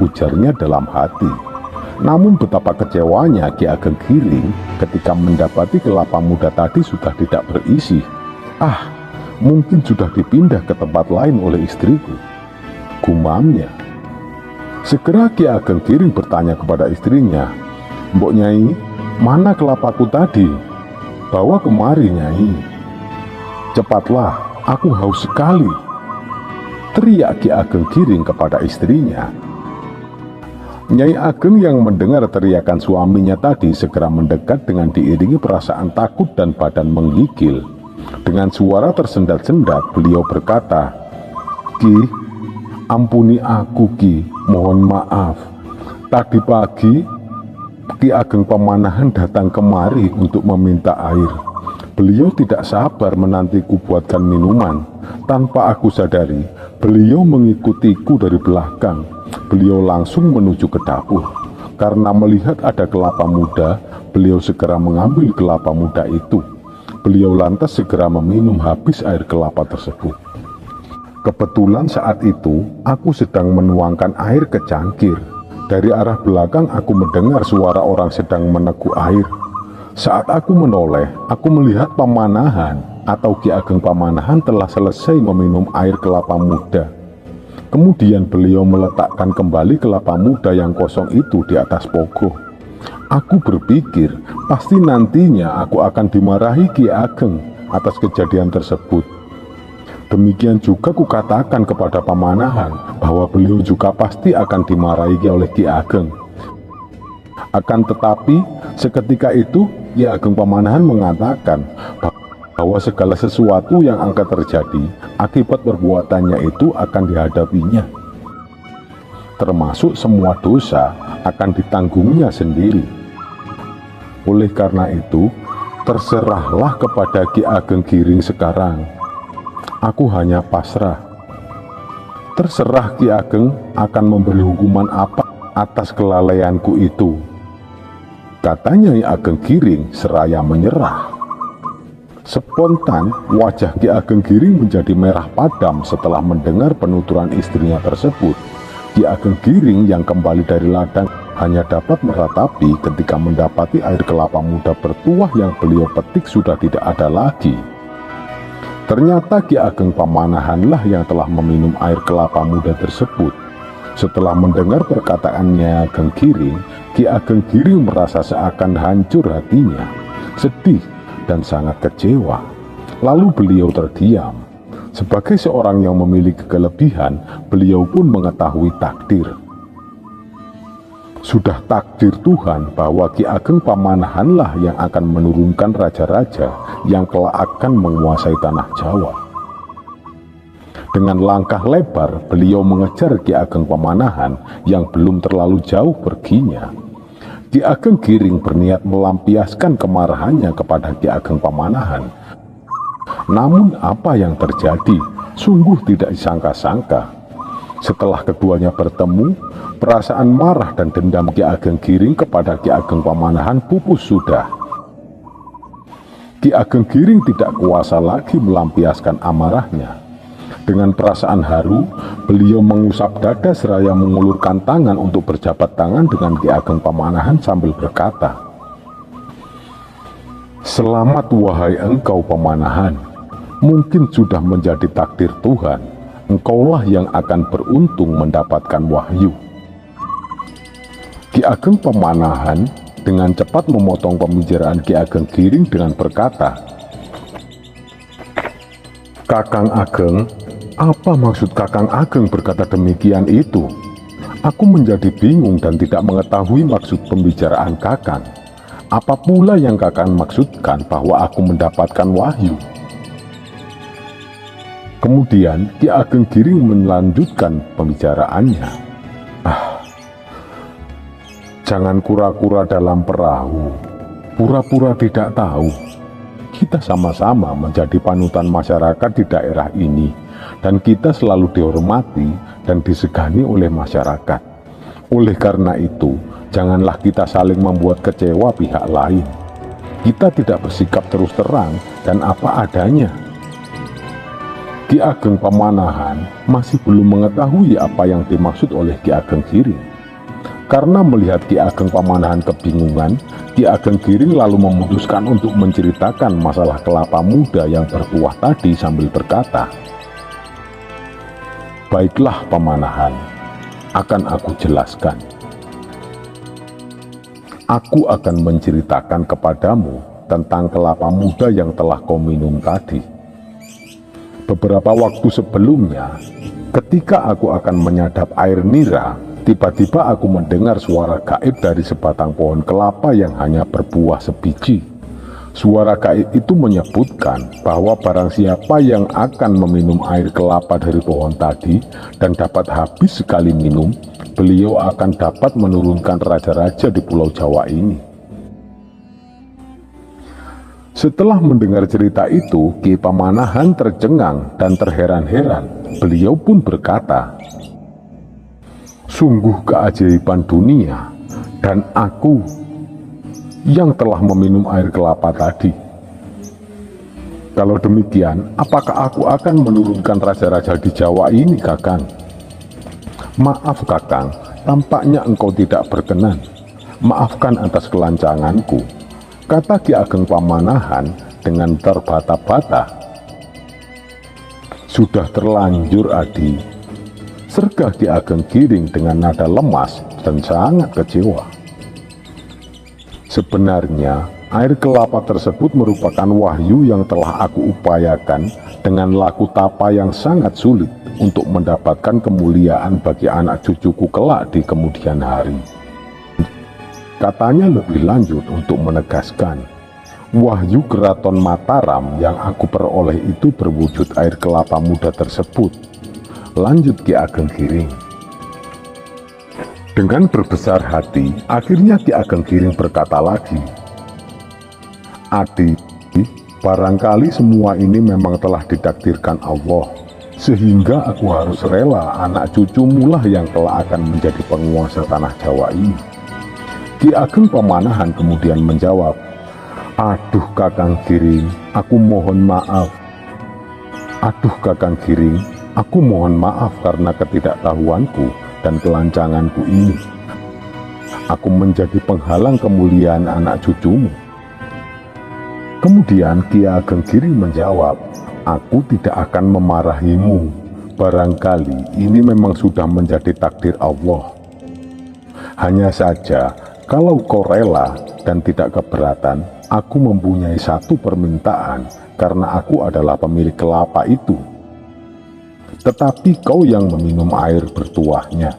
ujarnya dalam hati. Namun betapa kecewanya Ki Ageng Giring ketika mendapati kelapa muda tadi sudah tidak berisi. Mungkin sudah dipindah ke tempat lain oleh istriku, gumamnya. Segera Ki Ageng Giring bertanya kepada istrinya, "Mbok Nyai, mana kelapaku tadi? Bawa kemari, Nyai. Cepatlah, aku haus sekali," teriak Ki Ageng Giring kepada istrinya. Nyai Ageng yang mendengar teriakan suaminya tadi segera mendekat dengan diiringi perasaan takut dan badan menggigil. Dengan suara tersendat-sendat beliau berkata, "Ki, ampuni aku Ki, mohon maaf. Tadi pagi Ki Ageng Pamanahan datang kemari untuk meminta air. Beliau tidak sabar menantiku buatkan minuman. Tanpa aku sadari, beliau mengikutiku dari belakang. Beliau langsung menuju ke dapur. Karena melihat ada kelapa muda, beliau segera mengambil kelapa muda itu. Beliau lantas segera meminum habis air kelapa tersebut. Kebetulan saat itu, aku sedang menuangkan air ke cangkir. Dari arah belakang aku mendengar suara orang sedang meneguk air. Saat aku menoleh, aku melihat Pamanahan atau Ki Ageng Pamanahan telah selesai meminum air kelapa muda. Kemudian beliau meletakkan kembali kelapa muda yang kosong itu di atas pogo. Aku berpikir, pasti nantinya aku akan dimarahi Ki Ageng atas kejadian tersebut. Demikian juga kukatakan kepada Pamanahan bahwa beliau juga pasti akan dimarahi oleh Ki Ageng. Akan tetapi, seketika itu Ki Ageng Pamanahan mengatakan bahwa segala sesuatu yang akan terjadi akibat perbuatannya itu akan dihadapinya. Termasuk semua dosa akan ditanggungnya sendiri. Oleh karena itu, terserahlah kepada Ki Ageng Giring sekarang. Aku hanya pasrah. Terserah Ki Ageng akan memberi hukuman apa atas kelalaianku itu, katanya Ki Ageng Giring seraya menyerah. Spontan wajah Ki Ageng Giring menjadi merah padam setelah mendengar penuturan istrinya tersebut. Ki Ageng Giring yang kembali dari ladang hanya dapat meratapi ketika mendapati air kelapa muda bertuah yang beliau petik sudah tidak ada lagi. Ternyata Ki Ageng Pamanahanlah yang telah meminum air kelapa muda tersebut. Setelah mendengar perkataannya Ageng Giring, Ki Ageng Giring merasa seakan hancur hatinya, sedih dan sangat kecewa. Lalu beliau terdiam. Sebagai seorang yang memiliki kelebihan, beliau pun mengetahui takdir. Sudah takdir Tuhan bahwa Ki Ageng Pamanahanlah yang akan menurunkan raja-raja yang kelak akan menguasai tanah Jawa. Dengan langkah lebar, beliau mengejar Ki Ageng Pamanahan yang belum terlalu jauh perginya. Ki Ageng Giring berniat melampiaskan kemarahannya kepada Ki Ageng Pamanahan. Namun apa yang terjadi sungguh tidak disangka-sangka. Setelah keduanya bertemu, perasaan marah dan dendam Ki Ageng Giring kepada Ki Ageng Pamanahan pupus sudah. Ki Ageng Giring tidak kuasa lagi melampiaskan amarahnya. Dengan perasaan haru, beliau mengusap dada seraya mengulurkan tangan untuk berjabat tangan dengan Ki Ageng Pamanahan sambil berkata, "Selamat wahai engkau Pamanahan, mungkin sudah menjadi takdir Tuhan. Engkaulah yang akan beruntung mendapatkan wahyu." Ki Ageng Pamanahan dengan cepat memotong pembicaraan Ki Ageng Giring dengan berkata, "Kakang Ageng, apa maksud Kakang Ageng berkata demikian itu? Aku menjadi bingung dan tidak mengetahui maksud pembicaraan Kakang. Apa pula yang Kakang maksudkan bahwa aku mendapatkan wahyu?" Kemudian Ki Ageng Giring melanjutkan pembicaraannya. Jangan kura-kura dalam perahu, pura-pura tidak tahu. Kita sama-sama menjadi panutan masyarakat di daerah ini, dan kita selalu dihormati dan disegani oleh masyarakat. Oleh karena itu, janganlah kita saling membuat kecewa pihak lain. Kita tidak bersikap terus terang dan apa adanya. Ki Ageng Pamanahan masih belum mengetahui apa yang dimaksud oleh Ki Ageng Giring. Karena melihat Ki Ageng Pamanahan kebingungan, Ki Ageng Giring lalu memutuskan untuk menceritakan masalah kelapa muda yang bertuah tadi sambil berkata, "Baiklah Pamanahan, akan aku jelaskan. Aku akan menceritakan kepadamu tentang kelapa muda yang telah kau minum tadi. Beberapa waktu sebelumnya, ketika aku akan menyadap air nira, tiba-tiba aku mendengar suara gaib dari sebatang pohon kelapa yang hanya berbuah sebiji. Suara gaib itu menyebutkan bahwa barang siapa yang akan meminum air kelapa dari pohon tadi dan dapat habis sekali minum, beliau akan dapat menurunkan raja-raja di Pulau Jawa ini." Setelah mendengar cerita itu, Ki Pamanahan tercengang dan terheran-heran. Beliau pun berkata, "Sungguh keajaiban dunia, dan aku yang telah meminum air kelapa tadi. Kalau demikian, apakah aku akan menurunkan raja-raja di Jawa ini, Kakang?" "Maaf Kakang, tampaknya engkau tidak berkenan. Maafkan atas kelancanganku," kata Ki Ageng Pamanahan dengan terbata-bata. "Sudah terlanjur Adi," sergah Ki Ageng Giring dengan nada lemas dan sangat kecewa. "Sebenarnya air kelapa tersebut merupakan wahyu yang telah aku upayakan dengan laku tapa yang sangat sulit untuk mendapatkan kemuliaan bagi anak cucuku kelak di kemudian hari," katanya lebih lanjut untuk menegaskan, "Wahyu Keraton Mataram yang aku peroleh itu berwujud air kelapa muda tersebut," lanjut Ki Ageng Giring. Dengan berbesar hati, akhirnya Ki Ageng Giring berkata lagi, Adi, barangkali semua ini memang telah ditakdirkan Allah, sehingga aku harus rela anak cucumu lah yang kelak akan menjadi penguasa tanah Jawa ini. Ki Ageng Pamanahan kemudian menjawab, "Aduh Kakang Giring, aku mohon maaf. Aduh Kakang Giring, aku mohon maaf karena ketidaktahuanku dan kelancanganku ini. Aku menjadi penghalang kemuliaan anak cucumu." Kemudian Ki Ageng Giring menjawab, "Aku tidak akan memarahimu. Barangkali ini memang sudah menjadi takdir Allah. Hanya saja, kalau kau rela dan tidak keberatan, aku mempunyai satu permintaan karena aku adalah pemilik kelapa itu. Tetapi kau yang meminum air bertuahnya,"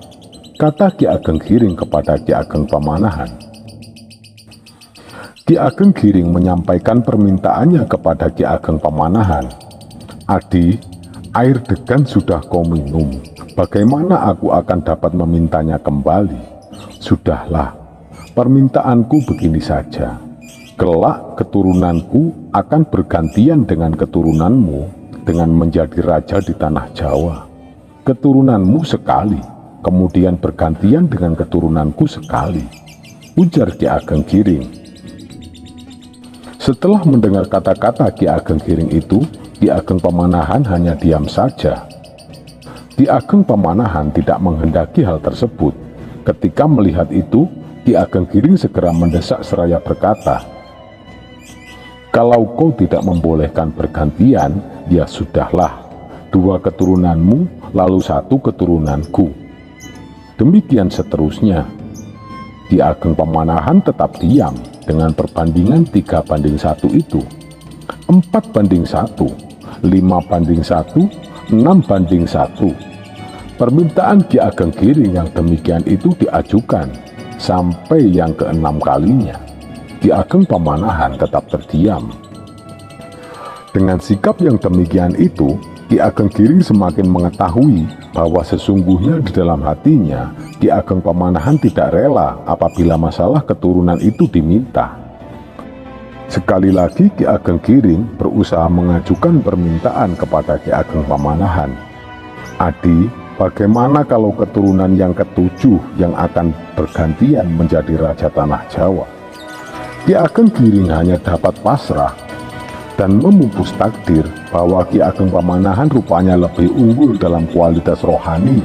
kata Ki Ageng Giring kepada Ki Ageng Pamanahan. Ki Ageng Giring menyampaikan permintaannya kepada Ki Ageng Pamanahan. "Adi, air degan sudah kau minum. Bagaimana aku akan dapat memintanya kembali? Sudahlah, permintaanku begini saja. Kelak keturunanku akan bergantian dengan keturunanmu dengan menjadi raja di tanah Jawa. Keturunanmu sekali, kemudian bergantian dengan keturunanku sekali," ujar Ki Ageng Giring. Setelah mendengar kata-kata Ki Ageng Giring itu, Ki Ageng Pamanahan hanya diam saja. Ki Ageng Pamanahan tidak menghendaki hal tersebut. Ketika melihat itu, Ki Ageng Giring segera mendesak seraya berkata, "Kalau kau tidak membolehkan bergantian, ya sudahlah, 2 keturunanmu lalu 1 keturunanku. Demikian seterusnya." Ki Ageng Pamanahan tetap diam dengan perbandingan 3:1 itu. 4:1, 5:1, 6:1. Permintaan Ki Ageng Giring yang demikian itu diajukan sampai yang ke-6 kalinya. Ki Ageng Pamanahan tetap terdiam. Dengan sikap yang demikian itu, Ki Ageng Giring semakin mengetahui bahwa sesungguhnya di dalam hatinya Ki Ageng Pamanahan tidak rela apabila masalah keturunan itu diminta. Sekali lagi Ki Ageng Giring berusaha mengajukan permintaan kepada Ki Ageng Pamanahan. "Adi, bagaimana kalau keturunan yang ke-7 yang akan bergantian menjadi raja tanah Jawa?" Ki Ageng Giring hanya dapat pasrah dan memupus takdir bahwa Ki Ageng Pamanahan rupanya lebih unggul dalam kualitas rohani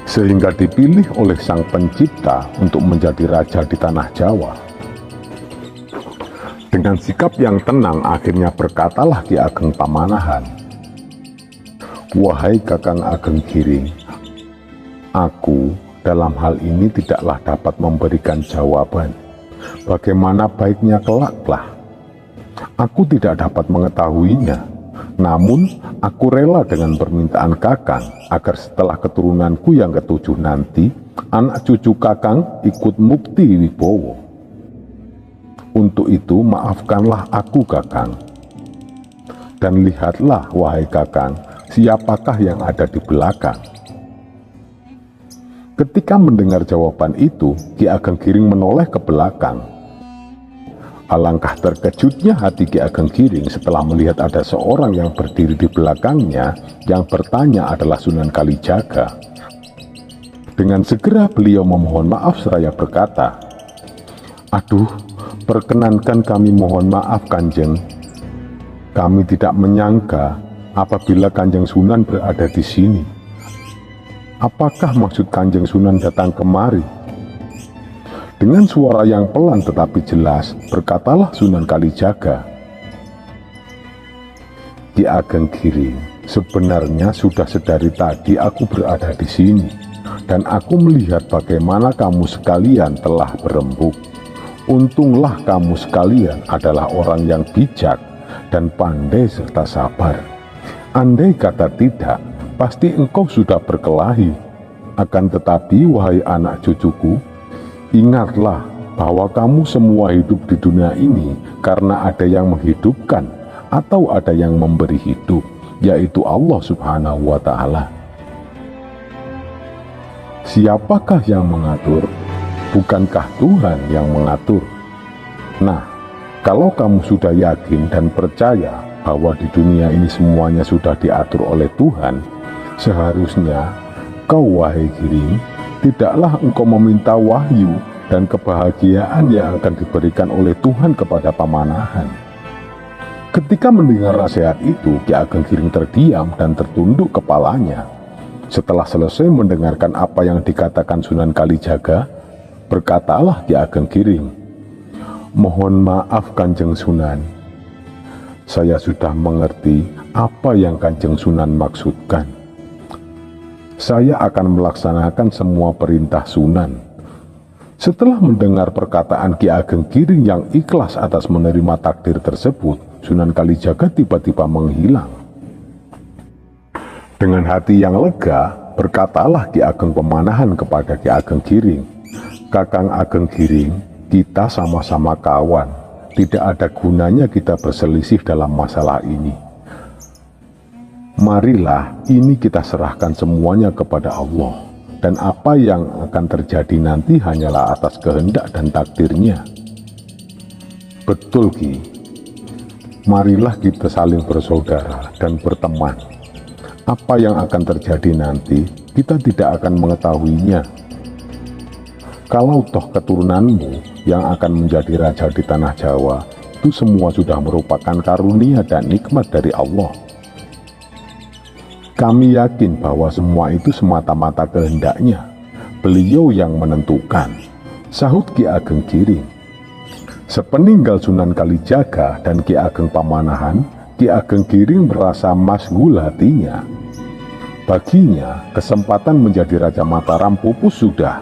sehingga dipilih oleh Sang Pencipta untuk menjadi raja di tanah Jawa. Dengan sikap yang tenang akhirnya berkatalah Ki Ageng Pamanahan, "Wahai Kakang Ageng Giring, aku dalam hal ini tidaklah dapat memberikan jawaban. Bagaimana baiknya kelaklah. Aku tidak dapat mengetahuinya, namun aku rela dengan permintaan Kakang agar setelah keturunanku yang ke-7 nanti, anak cucu Kakang ikut mukti wibowo. Untuk itu maafkanlah aku Kakang. Dan lihatlah wahai Kakang, siapakah yang ada di belakang." Ketika mendengar jawaban itu, Ki Ageng Giring menoleh ke belakang. Alangkah terkejutnya hati Ki Ageng Giring setelah melihat ada seorang yang berdiri di belakangnya yang bertanya adalah Sunan Kalijaga. Dengan segera beliau memohon maaf seraya berkata, "Aduh, perkenankan kami mohon maaf Kanjeng. Kami tidak menyangka apabila Kanjeng Sunan berada di sini. Apakah maksud Kanjeng Sunan datang kemari?" Dengan suara yang pelan tetapi jelas, berkatalah Sunan Kalijaga, "Ki Ageng Giring, sebenarnya sudah sedari tadi aku berada di sini, dan aku melihat bagaimana kamu sekalian telah berembuk. Untunglah kamu sekalian adalah orang yang bijak dan pandai serta sabar. Andai kata tidak, pasti engkau sudah berkelahi. Akan tetapi, wahai anak cucuku, ingatlah bahwa kamu semua hidup di dunia ini karena ada yang menghidupkan atau ada yang memberi hidup, yaitu Allah Subhanahu wa Ta'ala. Siapakah yang mengatur? Bukankah Tuhan yang mengatur? Nah, Kalau kamu sudah yakin dan percaya bahwa di dunia ini semuanya sudah diatur oleh Tuhan, seharusnya kau, wahai Giring, tidaklah engkau meminta wahyu dan kebahagiaan yang akan diberikan oleh Tuhan kepada Pamanahan. Ketika mendengar nasihat itu, Ki Ageng Giring terdiam dan tertunduk kepalanya. Setelah selesai mendengarkan apa yang dikatakan Sunan Kalijaga, berkatalah Ki Ageng Giring, "Mohon maaf Kanjeng Sunan, saya sudah mengerti apa yang Kanjeng Sunan maksudkan. Saya akan melaksanakan semua perintah Sunan." Setelah mendengar perkataan Ki Ageng Giring yang ikhlas atas menerima takdir tersebut, Sunan Kalijaga tiba-tiba menghilang. Dengan hati yang lega, berkatalah Ki Ageng Pamanahan kepada Ki Ageng Giring, "Kakang Ageng Giring, kita sama-sama kawan. Tidak ada gunanya kita berselisih dalam masalah ini. Marilah ini kita serahkan semuanya kepada Allah. Dan apa yang akan terjadi nanti hanyalah atas kehendak dan takdirnya." Betul, Ki. Marilah kita saling bersaudara dan berteman. Apa yang akan terjadi nanti, kita tidak akan mengetahuinya. Kalau toh keturunanmu yang akan menjadi raja di tanah Jawa, itu semua sudah merupakan karunia dan nikmat dari Allah. Kami yakin bahwa semua itu semata-mata kehendaknya. Beliau yang menentukan, sahut Ki Ageng Giring. Sepeninggal Sunan Kalijaga dan Ki Ageng Pamanahan, Ki Ageng Giring merasa masghul hatinya. Baginya, kesempatan menjadi Raja Mataram pupus sudah.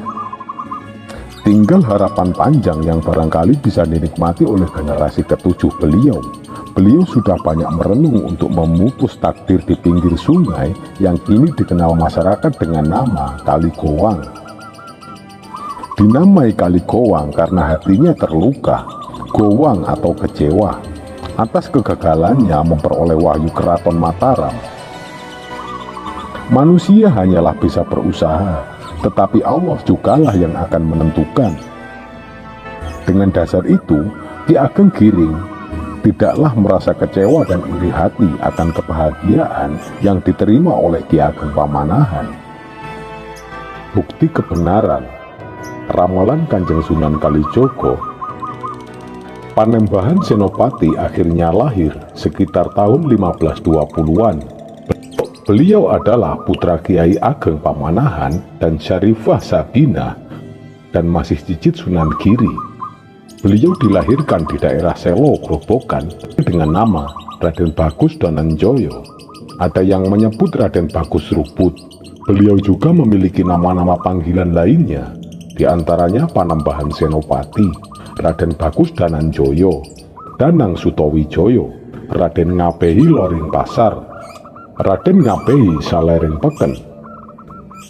Tinggal harapan panjang yang barangkali bisa dinikmati oleh generasi ketujuh beliau. Beliau sudah banyak merenung untuk memupus takdir di pinggir sungai yang kini dikenal masyarakat dengan nama Kali Gowang. Dinamai Kali Gowang karena hatinya terluka, gowang atau kecewa, atas kegagalannya memperoleh wahyu Keraton Mataram. Manusia hanyalah bisa berusaha, tetapi Allah jugalah yang akan menentukan. Dengan dasar itu, Ki Ageng Giring tidaklah merasa kecewa dan iri hati akan kebahagiaan yang diterima oleh Ki Ageng Pamanahan. Bukti kebenaran ramalan Kanjeng Sunan Kalijogo, Panembahan Senopati akhirnya lahir sekitar tahun 1520-an. Beliau adalah putra Kiai Ageng Pamanahan dan Syarifah Sabina dan masih cicit Sunan Giri. Beliau dilahirkan di daerah Selo, Grobogan dengan nama Raden Bagus Dananjoyo. Ada yang menyebut Raden Bagus Ruput. Beliau juga memiliki nama-nama panggilan lainnya, di antaranya Panembahan Senopati, Raden Bagus Dananjoyo, Danang Sutowijoyo, Raden Ngabehi Loring Pasar, Raden Ngabehi Salering Peken,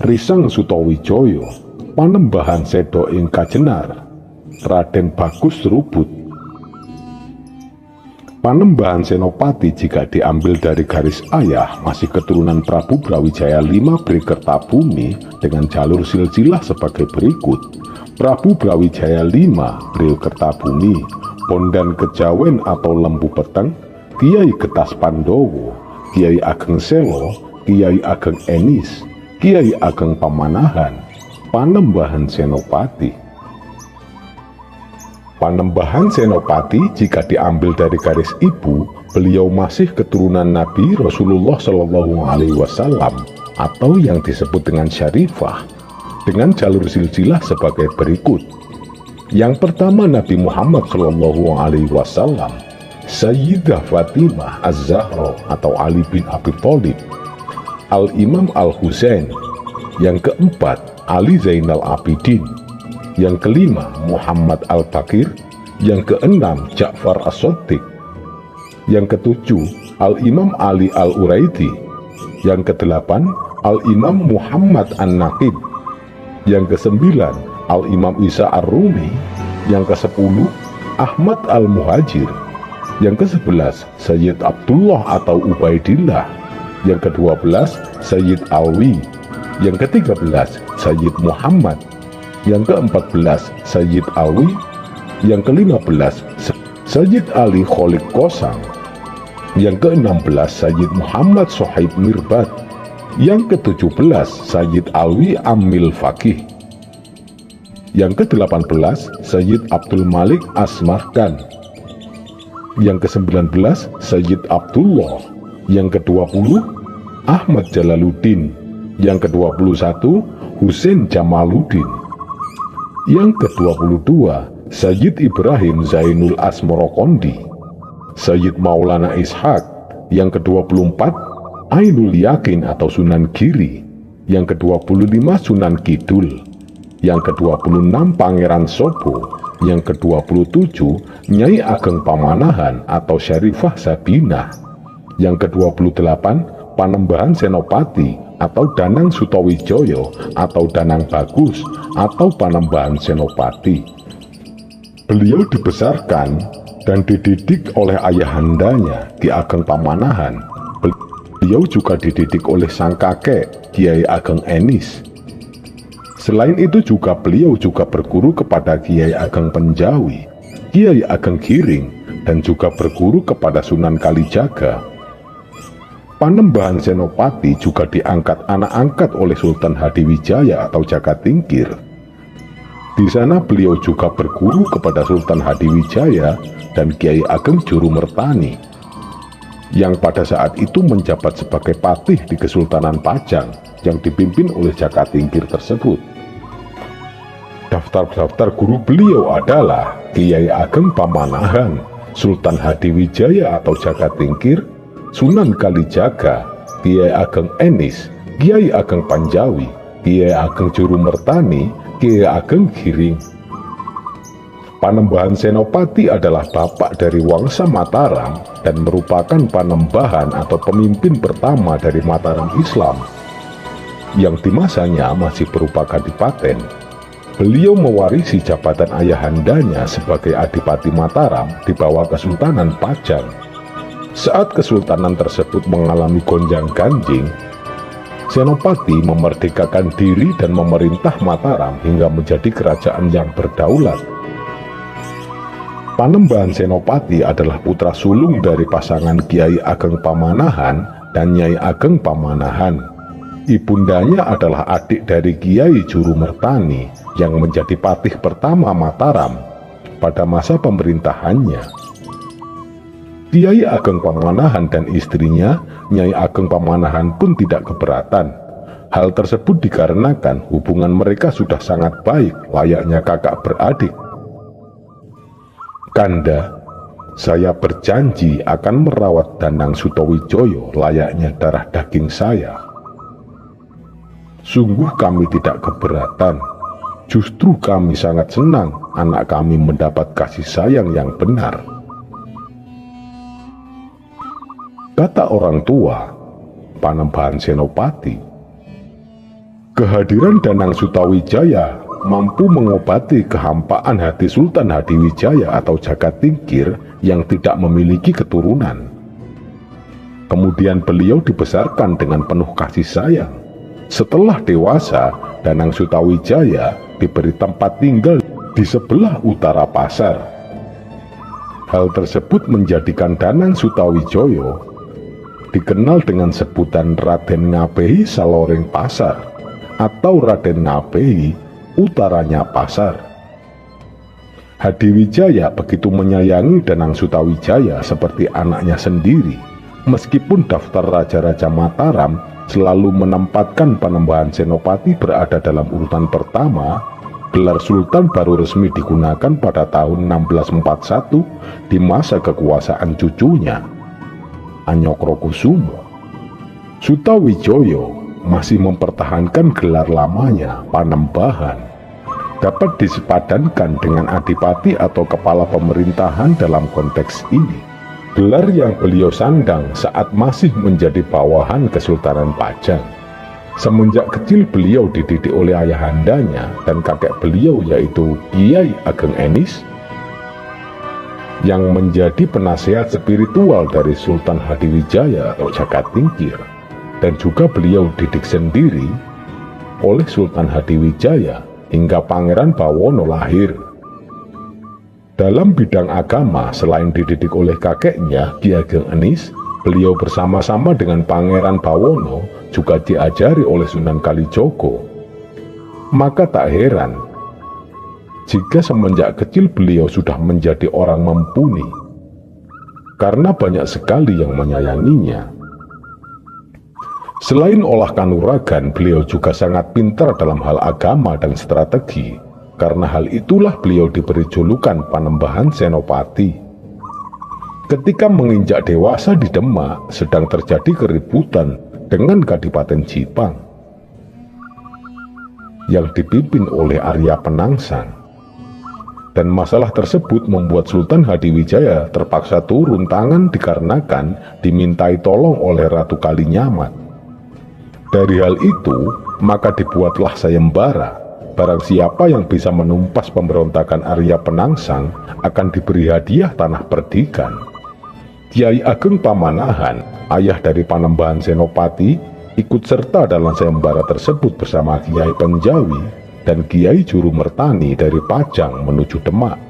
Riseng Sutowijoyo, Panembahan Sedo ing Kajenar, Raden Bagus Ruput. Panembahan Senopati jika diambil dari garis ayah masih keturunan Prabu Brawijaya V Brikertabumi dengan jalur silsilah sebagai berikut: Prabu Brawijaya V Brikertabumi, Bondan Kejawen atau Lembu Peteng, Kiai Getas Pandowo, Kiai Ageng Selo, Kiai Ageng Enis, Kiai Ageng Pamanahan, Panembahan Senopati. Panembahan Senopati jika diambil dari garis ibu, beliau masih keturunan Nabi Rasulullah Shallallahu Alaihi Wasallam atau yang disebut dengan Syarifah, dengan jalur silsilah sebagai berikut. Yang pertama Nabi Muhammad Shallallahu Alaihi Wasallam, Sayyidah Fatimah Az-Zahra atau Ali bin Abi Thalib, Al-Imam Al-Husain. Yang keempat Ali Zainal Abidin. Yang kelima Muhammad Al-Bakir. Yang keenam Ja'far As-Shadiq. Yang ketujuh Al-Imam Ali Al-Uraidi. Yang kedelapan Al-Imam Muhammad An-Naqib. Yang kesembilan Al-Imam Isa Ar-Rumi. Yang kesepuluh Ahmad Al-Muhajir. Yang ke-11 Sayyid Abdullah atau Ubaidillah. Yang ke-12 Sayyid Alwi. Yang ke-13 Sayyid Muhammad. Yang ke-14 Sayyid Alwi. Yang ke-15 Sayyid Ali Kholik Kosang. Yang ke-16 Sayyid Muhammad Sohaib Mirbat. Yang ke-17 Sayyid Alwi Amil Fakih. Yang ke-18 Sayyid Abdul Malik Asmarkan. Yang ke-19 Sayyid Abdullah. Yang ke-20 Ahmad Jalaluddin. Yang ke-21 Husain Jamaluddin. Yang ke-22 Sayyid Ibrahim Zainul Asmorokondi. Sayyid Maulana Ishaq. Yang ke-24 Ainul Yakin atau Sunan Giri. Yang ke-25 Sunan Kidul. Yang ke-26 Pangeran Sobo. Yang ke-27 Nyai Ageng Pamanahan atau Syarifah Sabinah. Yang ke-28 Panembahan Senopati atau Danang Sutawijoyo atau Danang Bagus atau Panembahan Senopati. Beliau dibesarkan dan dididik oleh ayahandanya Ki Ageng Pamanahan. Beliau juga dididik oleh sang kakek Kiai Ageng Enis. Selain itu juga beliau juga berguru kepada Kiai Ageng Penjawi, Kiai Ageng Giring, dan juga berguru kepada Sunan Kalijaga. Panembahan Senopati juga diangkat anak angkat oleh Sultan Hadiwijaya atau Jakatingkir. Di sana beliau juga berguru kepada Sultan Hadiwijaya dan Kiai Ageng Jurumertani, yang pada saat itu menjabat sebagai patih di Kesultanan Pajang yang dipimpin oleh Jakatingkir tersebut. Daftar-daftar guru beliau adalah Kiai Ageng Pamanahan, Sultan Hadiwijaya atau Jakatingkir, Sunan Kalijaga, Kiai Ageng Enis, Kiai Ageng Panjawi, Kiai Ageng Jurumertani, Kiai Ageng Giring. Panembahan Senopati adalah bapak dari Wangsa Mataram dan merupakan panembahan atau pemimpin pertama dari Mataram Islam yang di masanya masih berupa kadipaten. Beliau mewarisi jabatan ayahandanya sebagai Adipati Mataram di bawah Kesultanan Pajang. Saat kesultanan tersebut mengalami gonjang-ganjing, Senopati memerdekakan diri dan memerintah Mataram hingga menjadi kerajaan yang berdaulat. Panembahan Senopati adalah putra sulung dari pasangan Kiai Ageng Pamanahan dan Nyai Ageng Pamanahan. Ibundanya adalah adik dari Kiai Jurumertani yang menjadi patih pertama Mataram pada masa pemerintahannya. Kiai Ageng Pamanahan dan istrinya, Nyai Ageng Pamanahan pun tidak keberatan. Hal tersebut dikarenakan hubungan mereka sudah sangat baik, layaknya kakak beradik. Kanda, saya berjanji akan merawat Danang Sutawijoyo layaknya darah daging saya. Sungguh kami tidak keberatan. Justru kami sangat senang anak kami mendapat kasih sayang yang benar. Kata orang tua, Panembahan Senopati, kehadiran Danang Sutawijaya mampu mengobati kehampaan hati Sultan Hadiwijaya atau Jakatingkir yang tidak memiliki keturunan. Kemudian beliau dibesarkan dengan penuh kasih sayang. Setelah dewasa, Danang Sutawijaya diberi tempat tinggal di sebelah utara pasar. Hal tersebut menjadikan Danang Sutawijoyo dikenal dengan sebutan Raden Ngabehi Saloreng Pasar atau Raden Ngabehi utaranya pasar. Hadiwijaya begitu menyayangi Danang Sutawijaya seperti anaknya sendiri. Meskipun daftar raja-raja Mataram selalu menempatkan Panembahan Senopati berada dalam urutan pertama, gelar sultan baru resmi digunakan pada tahun 1641 di masa kekuasaan cucunya, Anyokrokusumo. Sutawijoyo masih mempertahankan gelar lamanya, Panembahan. Dapat disepadankan dengan adipati atau kepala pemerintahan dalam konteks ini. Gelar yang beliau sandang saat masih menjadi bawahan Kesultanan Pajang. Semenjak kecil beliau dididik oleh ayahandanya dan kakek beliau yaitu Kiai Ageng Enis yang menjadi penasehat spiritual dari Sultan Hadiwijaya atau Jakatingkir. Dan juga beliau didik sendiri oleh Sultan Hadiwijaya hingga Pangeran Bawono lahir. Dalam bidang agama, selain dididik oleh kakeknya, Ki Ageng Enis, beliau bersama-sama dengan Pangeran Bawono juga diajari oleh Sunan Kalijogo. Maka tak heran jika semenjak kecil beliau sudah menjadi orang mumpuni, karena banyak sekali yang menyayanginya. Selain olah kanuragan, beliau juga sangat pintar dalam hal agama dan strategi. Karena hal itulah beliau diberi julukan Panembahan Senopati. Ketika menginjak dewasa di Demak, sedang terjadi keributan dengan Kadipaten Jipang yang dipimpin oleh Arya Penangsang. Dan masalah tersebut membuat Sultan Hadiwijaya terpaksa turun tangan dikarenakan dimintai tolong oleh Ratu Kalinyamat. Dari hal itu, maka dibuatlah sayembara. Barang siapa yang bisa menumpas pemberontakan Arya Penangsang akan diberi hadiah tanah perdikan. Kiai Ageng Pamanahan, ayah dari Panembahan Senopati, ikut serta dalam sayembara tersebut bersama Kiai Penjawi dan Kiai Juru Mertani dari Pajang menuju Demak.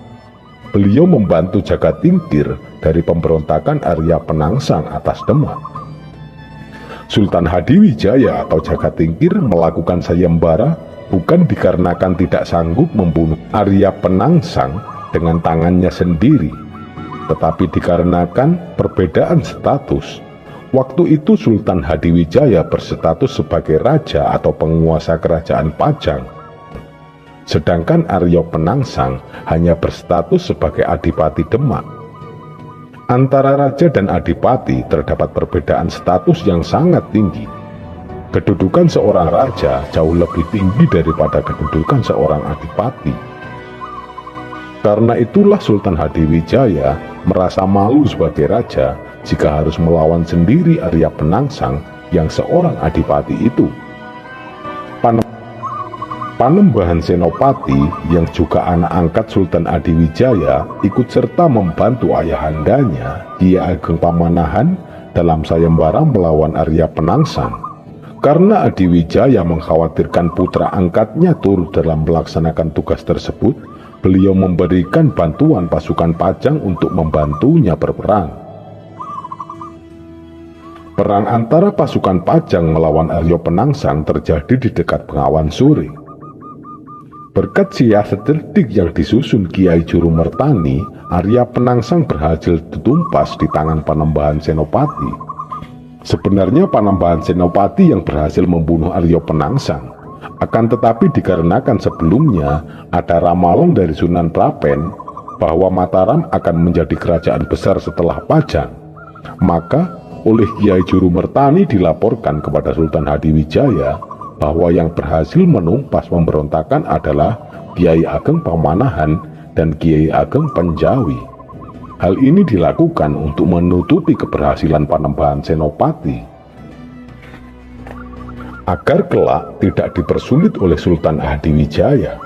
Beliau membantu jaga tingkir dari pemberontakan Arya Penangsang atas Demak. Sultan Hadiwijaya atau Jaga Tingkir melakukan sayembara bukan dikarenakan tidak sanggup membunuh Arya Penangsang dengan tangannya sendiri, tetapi dikarenakan perbedaan status. Waktu itu Sultan Hadiwijaya berstatus sebagai raja atau penguasa kerajaan Pajang, sedangkan Arya Penangsang hanya berstatus sebagai Adipati Demak. Antara raja dan adipati terdapat perbedaan status yang sangat tinggi. Kedudukan seorang raja jauh lebih tinggi daripada kedudukan seorang adipati. Karena itulah Sultan Hadiwijaya merasa malu sebagai raja jika harus melawan sendiri Arya Penangsang yang seorang adipati itu. Panembahan Senopati yang juga anak angkat Sultan Hadiwijaya ikut serta membantu ayahandanya Ki Ageng Pamanahan dalam sayembara melawan Arya Penangsang. Karena Hadiwijaya mengkhawatirkan putra angkatnya turut dalam melaksanakan tugas tersebut, beliau memberikan bantuan pasukan Pajang untuk membantunya berperang. Perang antara pasukan Pajang melawan Arya Penangsang terjadi di dekat Bengawan Sore. Berkat siasat cerdik yang disusun Kiai Juru Mertani, Arya Penangsang berhasil ditumpas di tangan Panembahan Senopati. Sebenarnya Panembahan Senopati yang berhasil membunuh Arya Penangsang, akan tetapi dikarenakan sebelumnya ada ramalan dari Sunan Prapen bahwa Mataram akan menjadi kerajaan besar setelah Pajang, maka oleh Kiai Juru Mertani dilaporkan kepada Sultan Hadiwijaya bahwa yang berhasil menumpas pemberontakan adalah Kiai Ageng Pamanahan dan Kiai Ageng Penjawi. Hal ini dilakukan untuk menutupi keberhasilan Panembahan Senopati, agar kelak tidak dipersulit oleh Sultan Hadiwijaya.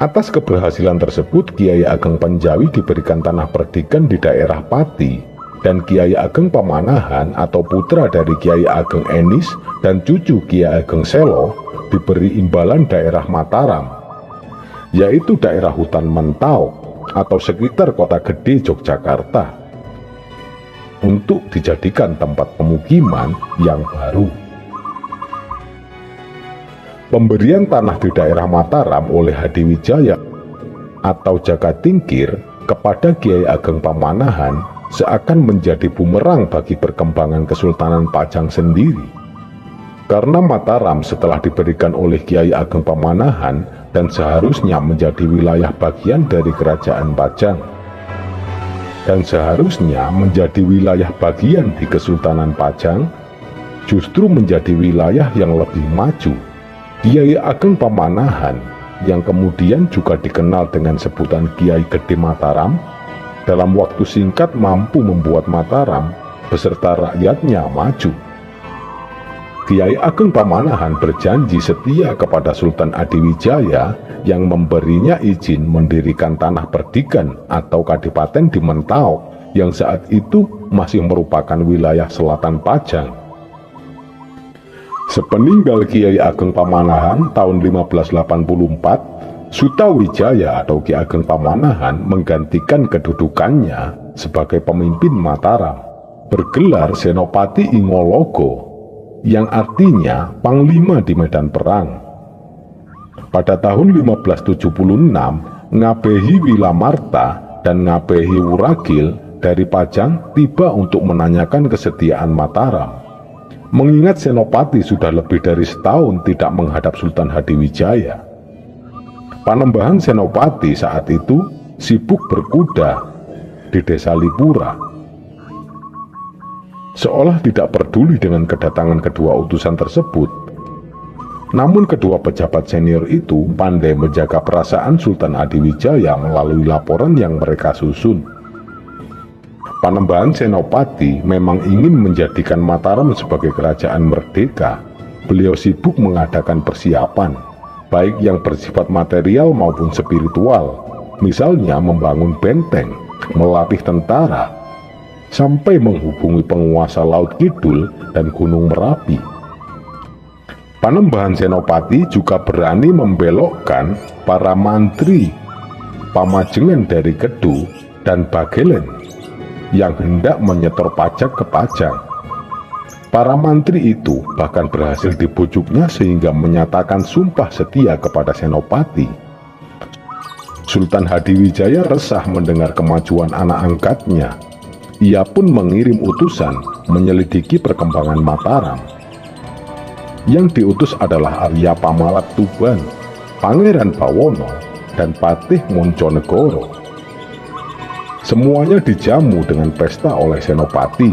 Atas keberhasilan tersebut, Kiai Ageng Penjawi diberikan tanah perdikan di daerah Pati, dan Kiai Ageng Pamanahan atau putra dari Kiai Ageng Enis dan cucu Kiai Ageng Selo diberi imbalan daerah Mataram, yaitu daerah hutan Mentau atau sekitar kota gede Yogyakarta, untuk dijadikan tempat pemukiman yang baru. Pemberian tanah di daerah Mataram oleh Hadiwijaya atau Jaga Tingkir kepada Kiai Ageng Pamanahan seakan menjadi bumerang bagi perkembangan Kesultanan Pajang sendiri. Karena Mataram setelah diberikan oleh Kiai Ageng Pamanahan dan seharusnya menjadi wilayah bagian dari Kerajaan Pajang, dan seharusnya menjadi wilayah bagian di Kesultanan Pajang, justru menjadi wilayah yang lebih maju. Kiai Ageng Pamanahan yang kemudian juga dikenal dengan sebutan Kiai Gede Mataram, dalam waktu singkat mampu membuat Mataram beserta rakyatnya maju. Kiai Ageng Pamanahan berjanji setia kepada Sultan Hadiwijaya yang memberinya izin mendirikan tanah perdikan atau kadipaten di Mentau yang saat itu masih merupakan wilayah selatan Pajang. Sepeninggal Kiai Ageng Pamanahan tahun 1584, Sutawijaya atau Ki Ageng Pamanahan menggantikan kedudukannya sebagai pemimpin Mataram, bergelar Senopati Ingologo, yang artinya panglima di medan perang. Pada tahun 1576, Ngabehi Wilamarta dan Ngabehi Wuragil dari Pajang tiba untuk menanyakan kesediaan Mataram. Mengingat Senopati sudah lebih dari setahun tidak menghadap Sultan Hadiwijaya. Panembahan Senopati saat itu sibuk berkuda di desa Lipura. Seolah tidak peduli dengan kedatangan kedua utusan tersebut. Namun kedua pejabat senior itu pandai menjaga perasaan Sultan Hadiwijaya melalui laporan yang mereka susun. Panembahan Senopati memang ingin menjadikan Mataram sebagai kerajaan merdeka. Beliau sibuk mengadakan persiapan, baik yang bersifat material maupun spiritual, misalnya membangun benteng, melatih tentara, sampai menghubungi penguasa Laut Kidul dan Gunung Merapi. Panembahan Senopati juga berani membelokkan para mantri pamajengan dari Kedu dan Bagelen yang hendak menyetor pajak ke Pajang. Para mantri itu bahkan berhasil dibujuknya sehingga menyatakan sumpah setia kepada Senopati. Sultan Hadiwijaya resah mendengar kemajuan anak angkatnya. Ia pun mengirim utusan menyelidiki perkembangan Mataram. Yang diutus adalah Arya Pamalak Tuban, Pangeran Bawono, dan Patih Monconegoro. Semuanya dijamu dengan pesta oleh Senopati.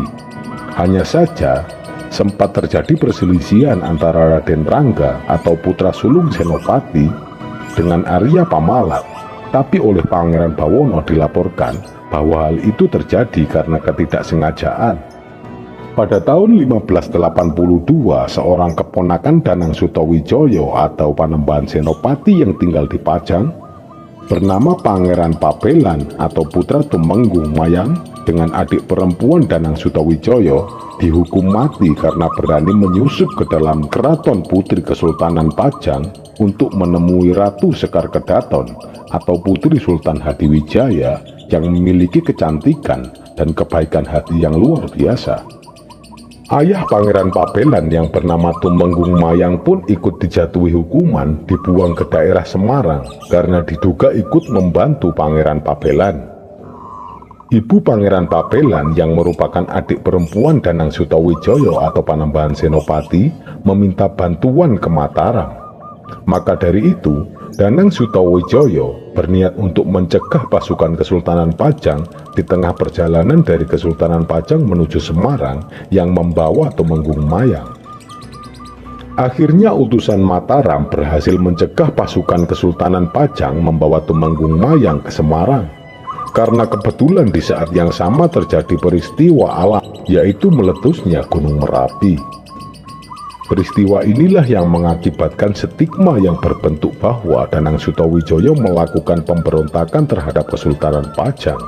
Hanya saja sempat terjadi perselisihan antara Raden Rangga atau putra sulung Senopati dengan Arya Pamalak, tapi oleh Pangeran Bawono dilaporkan bahwa hal itu terjadi karena ketidaksengajaan. Pada tahun 1582, seorang keponakan Danang Sutawijaya atau Panembahan Senopati yang tinggal di Pajang, bernama Pangeran Pabelan atau putra Tumenggung Mayang dengan adik perempuan Danang Sutawijaya dihukum mati karena berani menyusup ke dalam keraton Putri Kesultanan Pajang untuk menemui Ratu Sekar Kedaton atau Putri Sultan Hadiwijaya yang memiliki kecantikan dan kebaikan hati yang luar biasa. Ayah Pangeran Pabelan yang bernama Tumenggung Mayang pun ikut dijatuhi hukuman, dibuang ke daerah Semarang karena diduga ikut membantu Pangeran Pabelan. Ibu Pangeran Pabelan yang merupakan adik perempuan Danang Sutawijaya atau Panembahan Senopati meminta bantuan ke Mataram. Maka dari itu, Danang Sutawijaya berniat untuk mencegah pasukan Kesultanan Pajang di tengah perjalanan dari Kesultanan Pajang menuju Semarang yang membawa Tumenggung Mayang. Akhirnya utusan Mataram berhasil mencegah pasukan Kesultanan Pajang membawa Tumenggung Mayang ke Semarang. Karena kebetulan di saat yang sama terjadi peristiwa alam, yaitu meletusnya Gunung Merapi. Peristiwa inilah yang mengakibatkan stigma yang berbentuk bahwa Danang Sutawijaya melakukan pemberontakan terhadap Kesultanan Pajang.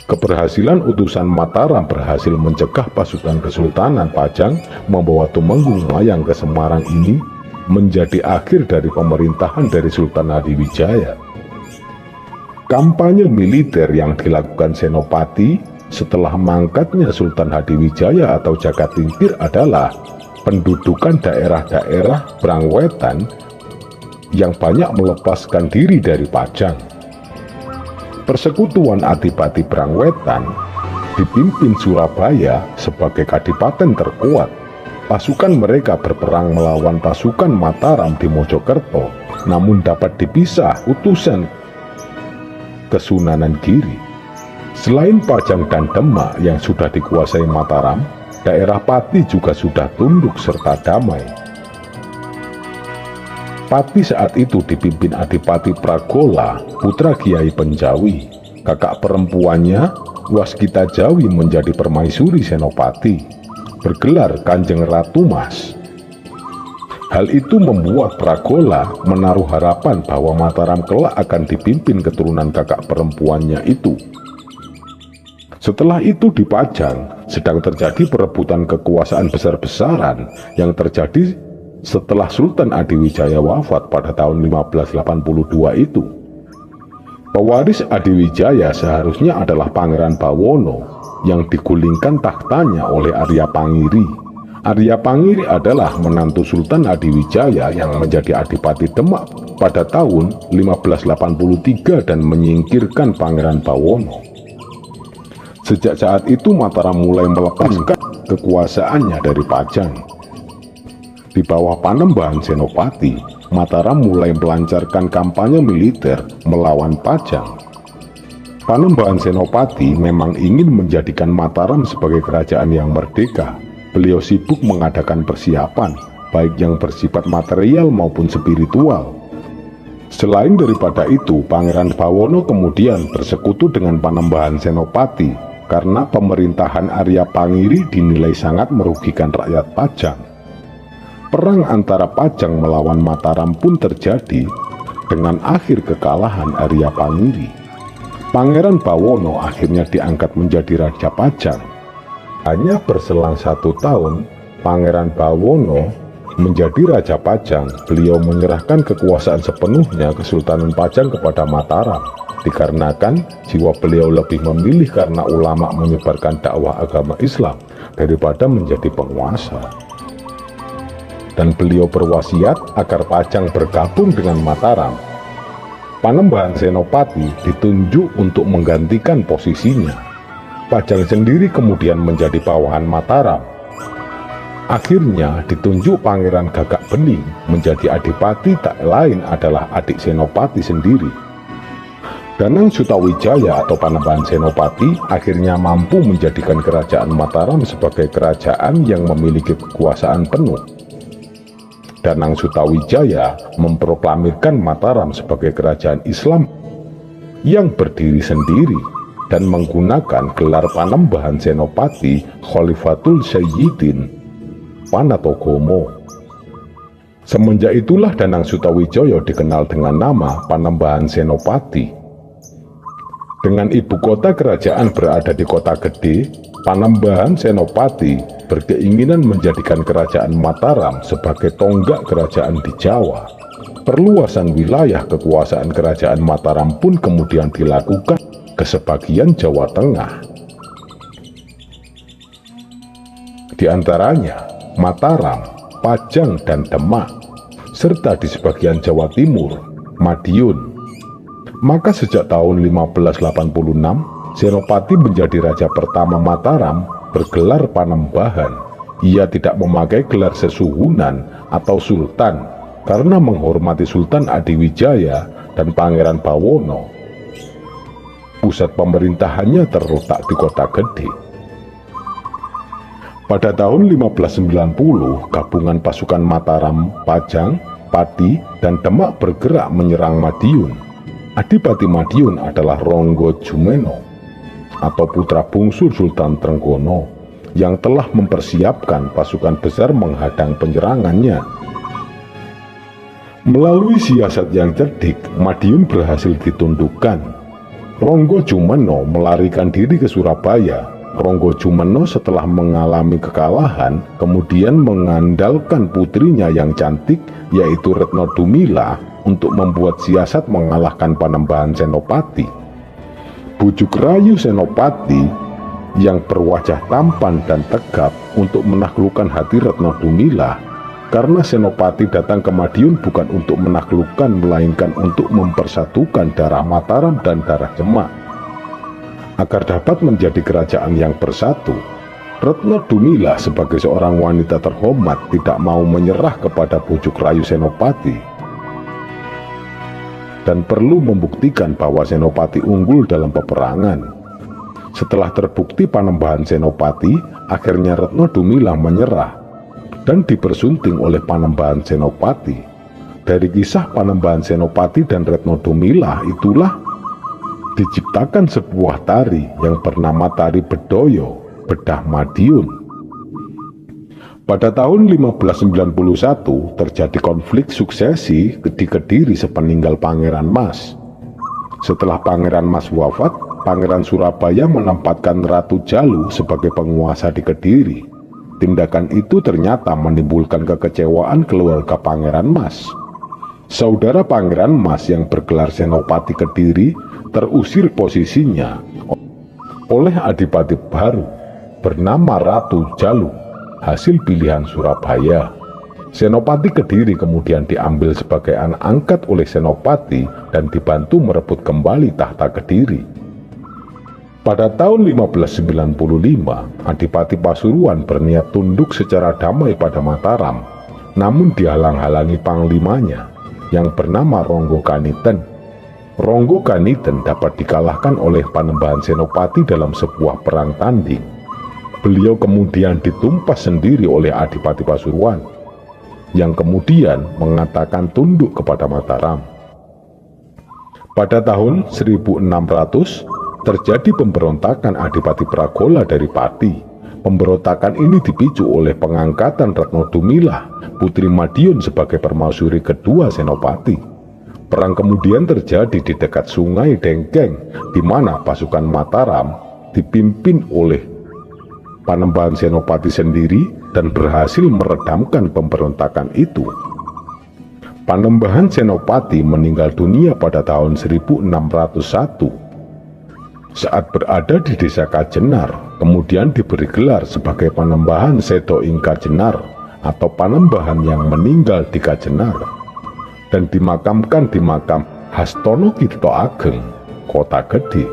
Keberhasilan utusan Mataram berhasil mencegah pasukan Kesultanan Pajang membawa Tumenggung Mayang ke Semarang ini menjadi akhir dari pemerintahan dari Sultan Hadiwijaya. Kampanye militer yang dilakukan Senopati setelah mangkatnya Sultan Hadiwijaya atau Jagatingkir adalah pendudukan daerah-daerah Brangwetan yang banyak melepaskan diri dari Pajang. Persekutuan Adipati Brangwetan dipimpin Surabaya sebagai kadipaten terkuat. Pasukan mereka berperang melawan pasukan Mataram di Mojokerto, namun dapat dipisah utusan Kesunanan Giri. Selain Pajang dan Demak yang sudah dikuasai Mataram, daerah Pati juga sudah tunduk serta damai. Pati saat itu dipimpin Adipati Pragola, putra Kiai Penjawi. Kakak perempuannya, Waskita Jawi, menjadi permaisuri Senopati, bergelar Kanjeng Ratu Mas. Hal itu membuat Pragola menaruh harapan bahwa Mataram kelak akan dipimpin keturunan kakak perempuannya itu. Setelah itu di Pajang sedang terjadi perebutan kekuasaan besar-besaran yang terjadi setelah Sultan Adiwijaya wafat pada tahun 1582 itu. Pewaris Adiwijaya seharusnya adalah Pangeran Bawono yang digulingkan tahtanya oleh Arya Pangiri. Arya Pangiri adalah menantu Sultan Adiwijaya yang menjadi Adipati Demak pada tahun 1583 dan menyingkirkan Pangeran Bawono. Sejak saat itu Mataram mulai melepaskan kekuasaannya dari Pajang. Di bawah Panembahan Senopati, Mataram mulai melancarkan kampanye militer melawan Pajang. Panembahan Senopati memang ingin menjadikan Mataram sebagai kerajaan yang merdeka. Beliau sibuk mengadakan persiapan, baik yang bersifat material maupun spiritual. Selain daripada itu, Pangeran Bawono kemudian bersekutu dengan Panembahan Senopati karena pemerintahan Arya Pangiri dinilai sangat merugikan rakyat Pajang. Perang antara Pajang melawan Mataram pun terjadi dengan akhir kekalahan Arya Pangiri. Pangeran Bawono akhirnya diangkat menjadi Raja Pajang. Hanya berselang 1 tahun, Pangeran Bawono menjadi Raja Pajang. Beliau menyerahkan kekuasaan sepenuhnya Kesultanan Pajang kepada Mataram, dikarenakan jiwa beliau lebih memilih karena ulama menyebarkan dakwah agama Islam daripada menjadi penguasa. Dan beliau berwasiat agar Pajang bergabung dengan Mataram. Panembahan Senopati ditunjuk untuk menggantikan posisinya. Pajang sendiri kemudian menjadi bawahan Mataram. Akhirnya ditunjuk Pangeran Gagak Bening menjadi adipati, tak lain adalah adik Senopati sendiri. Danang Sutawijaya atau Panembahan Senopati akhirnya mampu menjadikan kerajaan Mataram sebagai kerajaan yang memiliki kekuasaan penuh. Danang Sutawijaya memproklamirkan Mataram sebagai kerajaan Islam yang berdiri sendiri dan menggunakan gelar Panembahan Senopati Khalifatul Sayyidin Panatogomo. Semenjak itulah Danang Sutawijaya dikenal dengan nama Panembahan Senopati. Dengan ibu kota kerajaan berada di kota gede, Panembahan Senopati berkeinginan menjadikan kerajaan Mataram sebagai tonggak kerajaan di Jawa. Perluasan wilayah kekuasaan kerajaan Mataram pun kemudian dilakukan ke sebagian Jawa Tengah. Di antaranya Mataram, Pajang, dan Demak, serta di sebagian Jawa Timur, Madiun. Maka sejak tahun 1586, Senopati menjadi raja pertama Mataram bergelar Panembahan. Ia tidak memakai gelar sesuhunan atau sultan karena menghormati Sultan Adiwijaya dan Pangeran Bawono. Pusat pemerintahannya terletak di kota gede. Pada tahun 1590, gabungan pasukan Mataram, Pajang, Pati, dan Demak bergerak menyerang Madiun. Adipati Madiun adalah Ronggo Jumeno atau putra bungsu Sultan Trenggono yang telah mempersiapkan pasukan besar menghadang penyerangannya. Melalui siasat yang cerdik, Madiun berhasil ditundukkan. Ronggo Jumeno melarikan diri ke Surabaya. Ronggo Jumeno setelah mengalami kekalahan kemudian mengandalkan putrinya yang cantik yaitu Retno Dumila untuk membuat siasat mengalahkan Panembahan Senopati. Bujuk rayu Senopati yang berwajah tampan dan tegap untuk menaklukkan hati Retno Dumila, karena Senopati datang ke Madiun bukan untuk menaklukkan melainkan untuk mempersatukan darah Mataram dan darah Demak agar dapat menjadi kerajaan yang bersatu. Retno Dumila sebagai seorang wanita terhormat tidak mau menyerah kepada bujuk rayu Senopati dan perlu membuktikan bahwa Senopati unggul dalam peperangan. Setelah terbukti Panembahan Senopati, akhirnya Retno Dumila menyerah dan dipersunting oleh Panembahan Senopati. Dari kisah Panembahan Senopati dan Retno Dumila itulah diciptakan sebuah tari yang bernama Tari Bedoyo, Bedah Madiun. Pada tahun 1591 terjadi konflik suksesi di Kediri sepeninggal Pangeran Mas. Setelah Pangeran Mas wafat, Pangeran Surabaya menempatkan Ratu Jalu sebagai penguasa di Kediri. Tindakan itu ternyata menimbulkan kekecewaan keluarga Pangeran Mas. Saudara Pangeran Mas yang bergelar Senopati Kediri terusir posisinya oleh adipati baru bernama Ratu Jalu, hasil pilihan Surabaya. Senopati Kediri kemudian diambil sebagai anak angkat oleh Senopati dan dibantu merebut kembali tahta Kediri. Pada tahun 1595, Adipati Pasuruan berniat tunduk secara damai pada Mataram, namun dihalang-halangi panglimanya yang bernama Ronggo Kaniten. Ronggo Kaniten dapat dikalahkan oleh Panembahan Senopati dalam sebuah perang tanding. Beliau kemudian ditumpas sendiri oleh Adipati Pasuruan, yang kemudian mengatakan tunduk kepada Mataram. Pada tahun 1600, terjadi pemberontakan Adipati Pragola dari Pati. Pemberontakan ini dipicu oleh pengangkatan Retno Dumilah, Putri Madiun sebagai permaisuri kedua Senopati. Perang kemudian terjadi di dekat Sungai Dengkeng, di mana pasukan Mataram dipimpin oleh Panembahan Senopati sendiri dan berhasil meredamkan pemberontakan itu. Panembahan Senopati meninggal dunia pada tahun 1601 saat berada di desa Kajenar, kemudian diberi gelar sebagai Panembahan Sedo ing Kajenar atau Panembahan yang meninggal di Kajenar, dan dimakamkan di makam Hastono Tirto Ageng, Kota Gede.